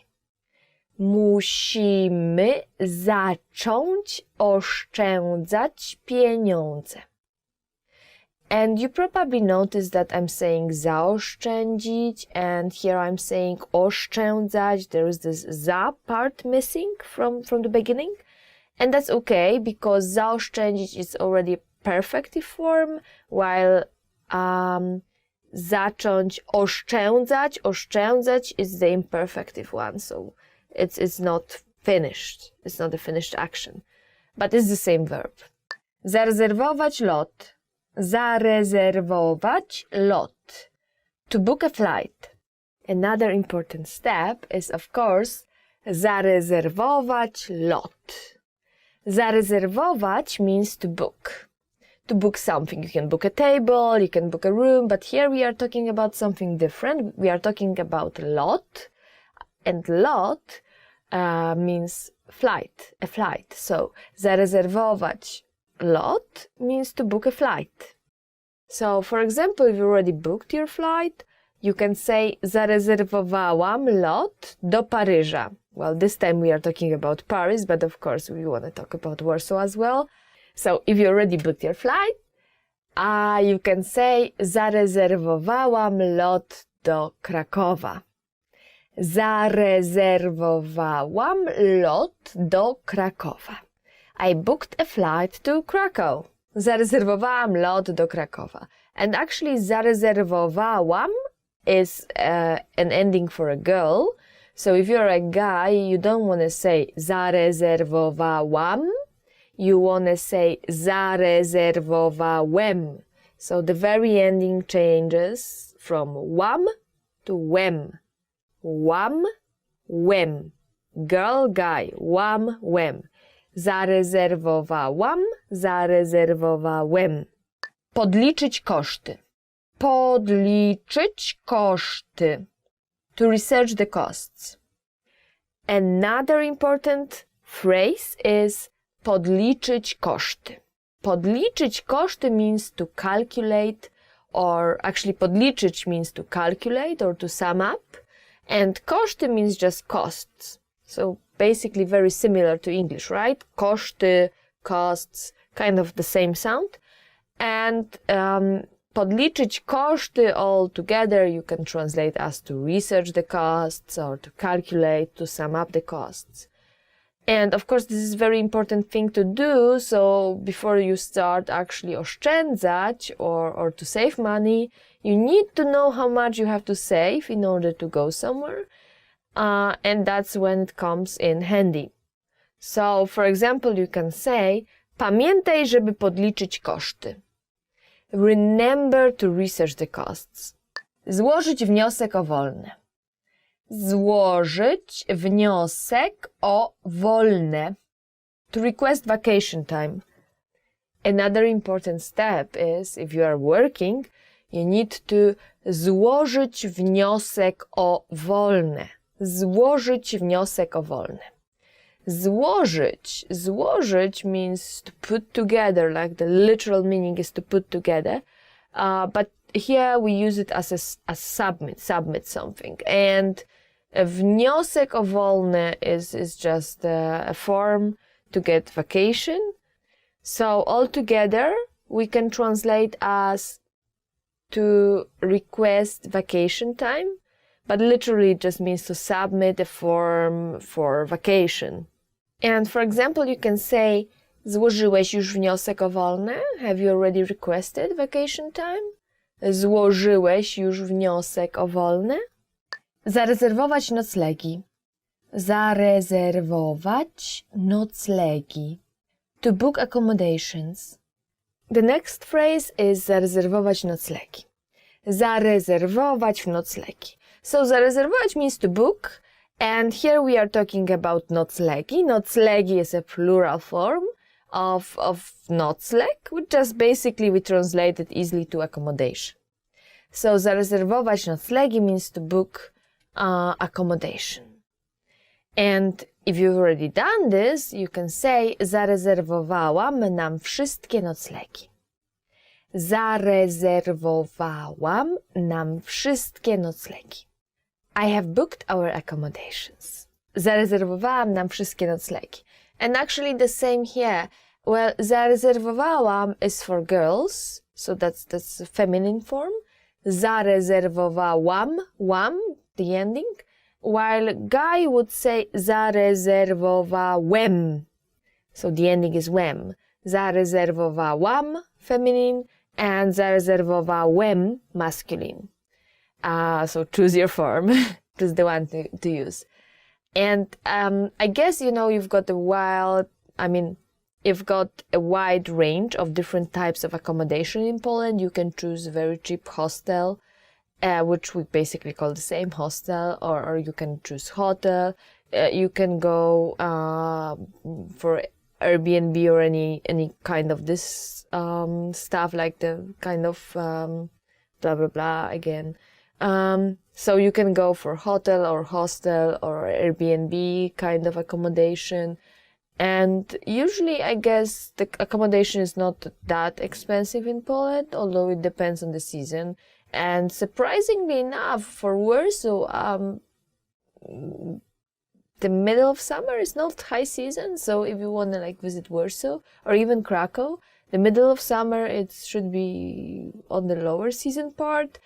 S2: Musimy zacząć oszczędzać pieniądze. And you probably noticed that I'm saying zaoszczędzić, and here I'm saying oszczędzać. There is this za part missing from the beginning. And that's okay, because zaoszczędzić is already a perfective form, while zacząć oszczędzać is the imperfective one. So it's not finished. It's not a finished action. But it's the same verb. Zarezerwować lot. Zarezerwować lot. To book a flight. Another important step is, of course, zarezerwować lot. Zarezerwować means to book. To book something. You can book a table, you can book a room, but here we are talking about something different. We are talking about lot, and lot means flight, a flight. So, zarezerwować lot means to book a flight. So, for example, if you already booked your flight, you can say zarezerwowałam lot do Paryża. Well, this time we are talking about Paris, but of course we want to talk about Warsaw as well. So, if you already booked your flight, you can say zarezerwowałam lot do Krakowa. Zarezerwowałam lot do Krakowa. I booked a flight to Krakow. Zarezerwowałam lot do Krakowa. And actually zarezerwowałam is an ending for a girl. So if you're a guy, you don't want to say zarezerwowałam. You want to say zarezerwowałem. So the very ending changes from łam to łem. Łam, łem. Girl, guy. Łam, łem. Zarezerwowałam, zarezerwowałem. Podliczyć koszty. Podliczyć koszty. To research the costs. Another important phrase is podliczyć koszty. Podliczyć koszty means to calculate, or actually podliczyć means to calculate or to sum up, and koszty means just costs. So basically very similar to English, right? Koszty, costs, kind of the same sound. And podliczyć koszty all together you can translate as to research the costs or to calculate, to sum up the costs. And of course this is a very important thing to do, so before you start actually oszczędzać or to save money, you need to know how much you have to save in order to go somewhere. And that's when it comes in handy. So, for example, you can say, pamiętaj, żeby podliczyć koszty. Remember to research the costs. Złożyć wniosek o wolne. Złożyć wniosek o wolne. To request vacation time. Another important step is, if you are working, you need to złożyć wniosek o wolne. Złożyć wniosek o wolne. Złożyć means to put together, like the literal meaning is to put together. But here we use it as submit something. And a wniosek o wolne is just a form to get vacation. So altogether we can translate as to request vacation time, but literally it just means to submit a form for vacation. And for example, you can say, złożyłeś już wniosek o wolne? Have you already requested vacation time? Złożyłeś już wniosek o wolne? Zarezerwować noclegi. Zarezerwować noclegi. To book accommodations. The next phrase is zarezerwować noclegi. Zarezerwować noclegi. So zarezerwować means to book, and here we are talking about noclegi. Noclegi is a plural form of nocleg, which just basically we translate it easily to accommodation. So zarezerwować noclegi means to book accommodation. And if you've already done this, you can say zarezerwowałam nam wszystkie noclegi. Zarezerwowałam nam wszystkie noclegi. I have booked our accommodations. Zarezerwowałam nam wszystkie noclegi. And actually the same here. Well, zarezerwowałam is for girls, so that's a feminine form. Zarezerwowałam, the ending, while guy would say zarezerwowałem. So the ending is wem. Zarezerwowałam, feminine, and zarezerwowałem, masculine. So choose your form. Choose the one to use. And I guess, you've got a wide range of different types of accommodation in Poland. You can choose a very cheap hostel, which we basically call the same hostel, or you can choose hotel. You can go for Airbnb or any kind of this stuff, like the kind of blah blah blah again. So you can go for hotel or hostel or Airbnb kind of accommodation. And usually, I guess, the accommodation is not that expensive in Poland, although it depends on the season. And surprisingly enough, for Warsaw, the middle of summer is not high season. So if you want to like visit Warsaw or even Krakow, the middle of summer, it should be on the lower season part,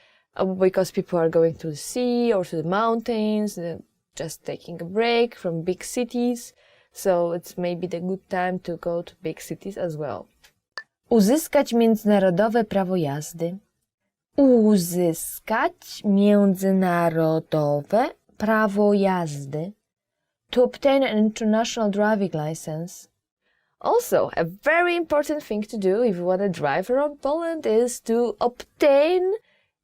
S2: because people are going to the sea or to the mountains, just taking a break from big cities. So it's maybe the good time to go to big cities as well. Uzyskać międzynarodowe prawo jazdy. Uzyskać międzynarodowe prawo jazdy. To obtain an international driving license. Also, a very important thing to do if you want to drive around Poland is to obtain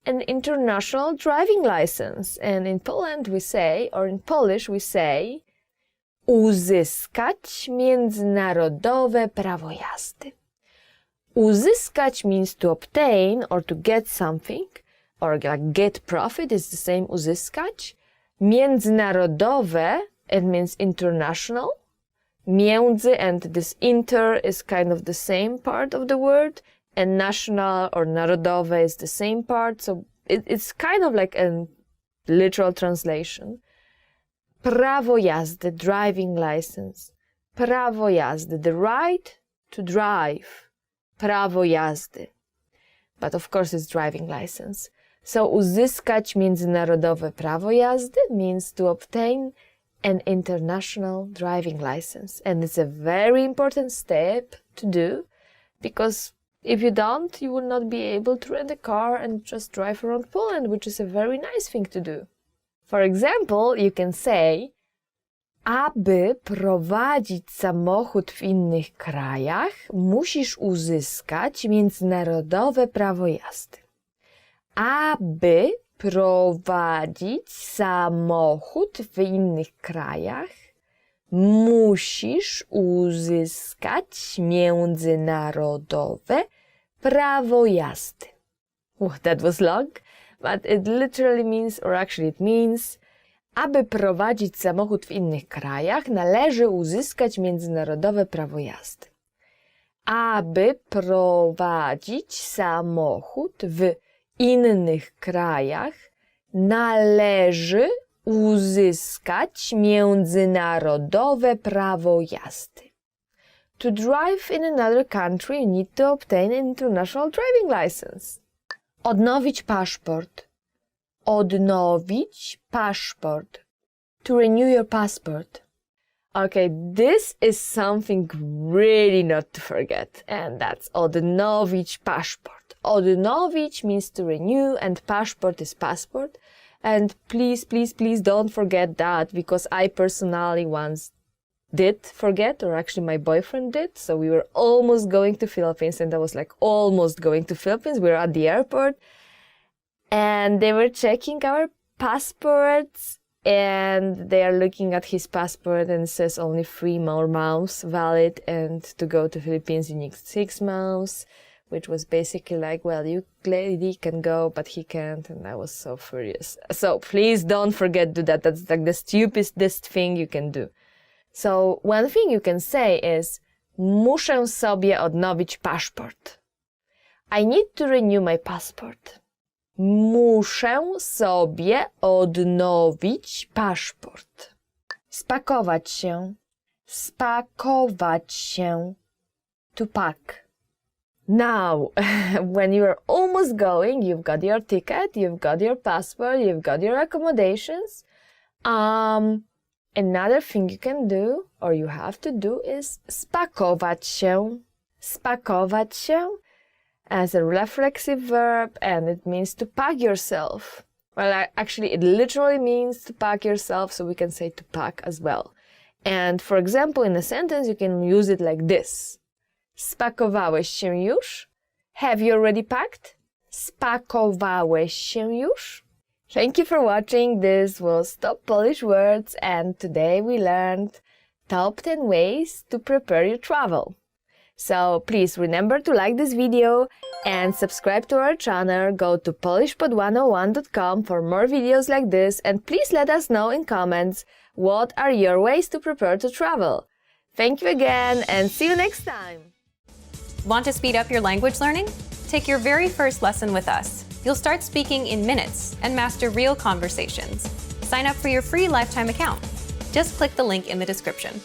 S2: an international driving license. And in Poland we say, or in Polish we say, uzyskać międzynarodowe prawo jazdy. Uzyskać means to obtain or to get something, or like get profit is the same uzyskać. Międzynarodowe, it means international. Między and this inter is kind of the same part of the word, and national or narodowe is the same part, so it's kind of like a literal translation. Prawo jazdy, driving license. Prawo jazdy, the right to drive. Prawo jazdy. But of course it's driving license. So uzyskać międzynarodowe prawo jazdy means to obtain an international driving license. And it's a very important step to do, because if you don't, you will not be able to rent a car and just drive around Poland, which is a very nice thing to do. For example, you can say, aby prowadzić samochód w innych krajach, musisz uzyskać międzynarodowe prawo jazdy. Aby prowadzić samochód w innych krajach, musisz uzyskać międzynarodowe prawo jazdy. That was long, but it literally means, or actually it means, aby prowadzić samochód w innych krajach, należy uzyskać międzynarodowe prawo jazdy. Aby prowadzić samochód w innych krajach, należy uzyskać międzynarodowe prawo jazdy. To drive in another country, you need to obtain an international driving license. Odnowić paszport. Odnowić paszport. To renew your passport. Okay, this is something really not to forget, and that's odnowić paszport. Odnowić means to renew, and paszport is passport. And please, please, please don't forget that, because I personally once did forget, or actually my boyfriend did. So we were almost going to Philippines, and I was like almost going to Philippines. We were at the airport, and they were checking our passports, and they are looking at his passport, and it says only 3 more months valid, and to go to Philippines you need 6 months, which was basically like, well, you clearly can go, but he can't, and I was so furious. So please don't forget to do that. That's like the stupidest thing you can do. So one thing you can say is, muszę sobie odnowić paszport. I need to renew my passport. Muszę sobie odnowić paszport. Spakować się. Spakować się. To pack. Now, when you're almost going, you've got your ticket, you've got your passport, you've got your accommodations. Another thing you can do, or you have to do, is spakować się. Spakować się as a reflexive verb, and it means to pack yourself. Well, actually, it literally means to pack yourself, so we can say to pack as well. And for example, in a sentence, you can use it like this. Spakowałeś się już? Have you already packed? Spakowałeś się już? Thank you for watching. This was Top Polish Words, and today we learned top 10 ways to prepare your travel. So please remember to like this video and subscribe to our channel. Go to polishpod101.com for more videos like this, and please let us know in comments what are your ways to prepare to travel. Thank you again and see you next time!
S1: Want to speed up your language learning? Take your very first lesson with us. You'll start speaking in minutes and master real conversations. Sign up for your free lifetime account. Just click the link in the description.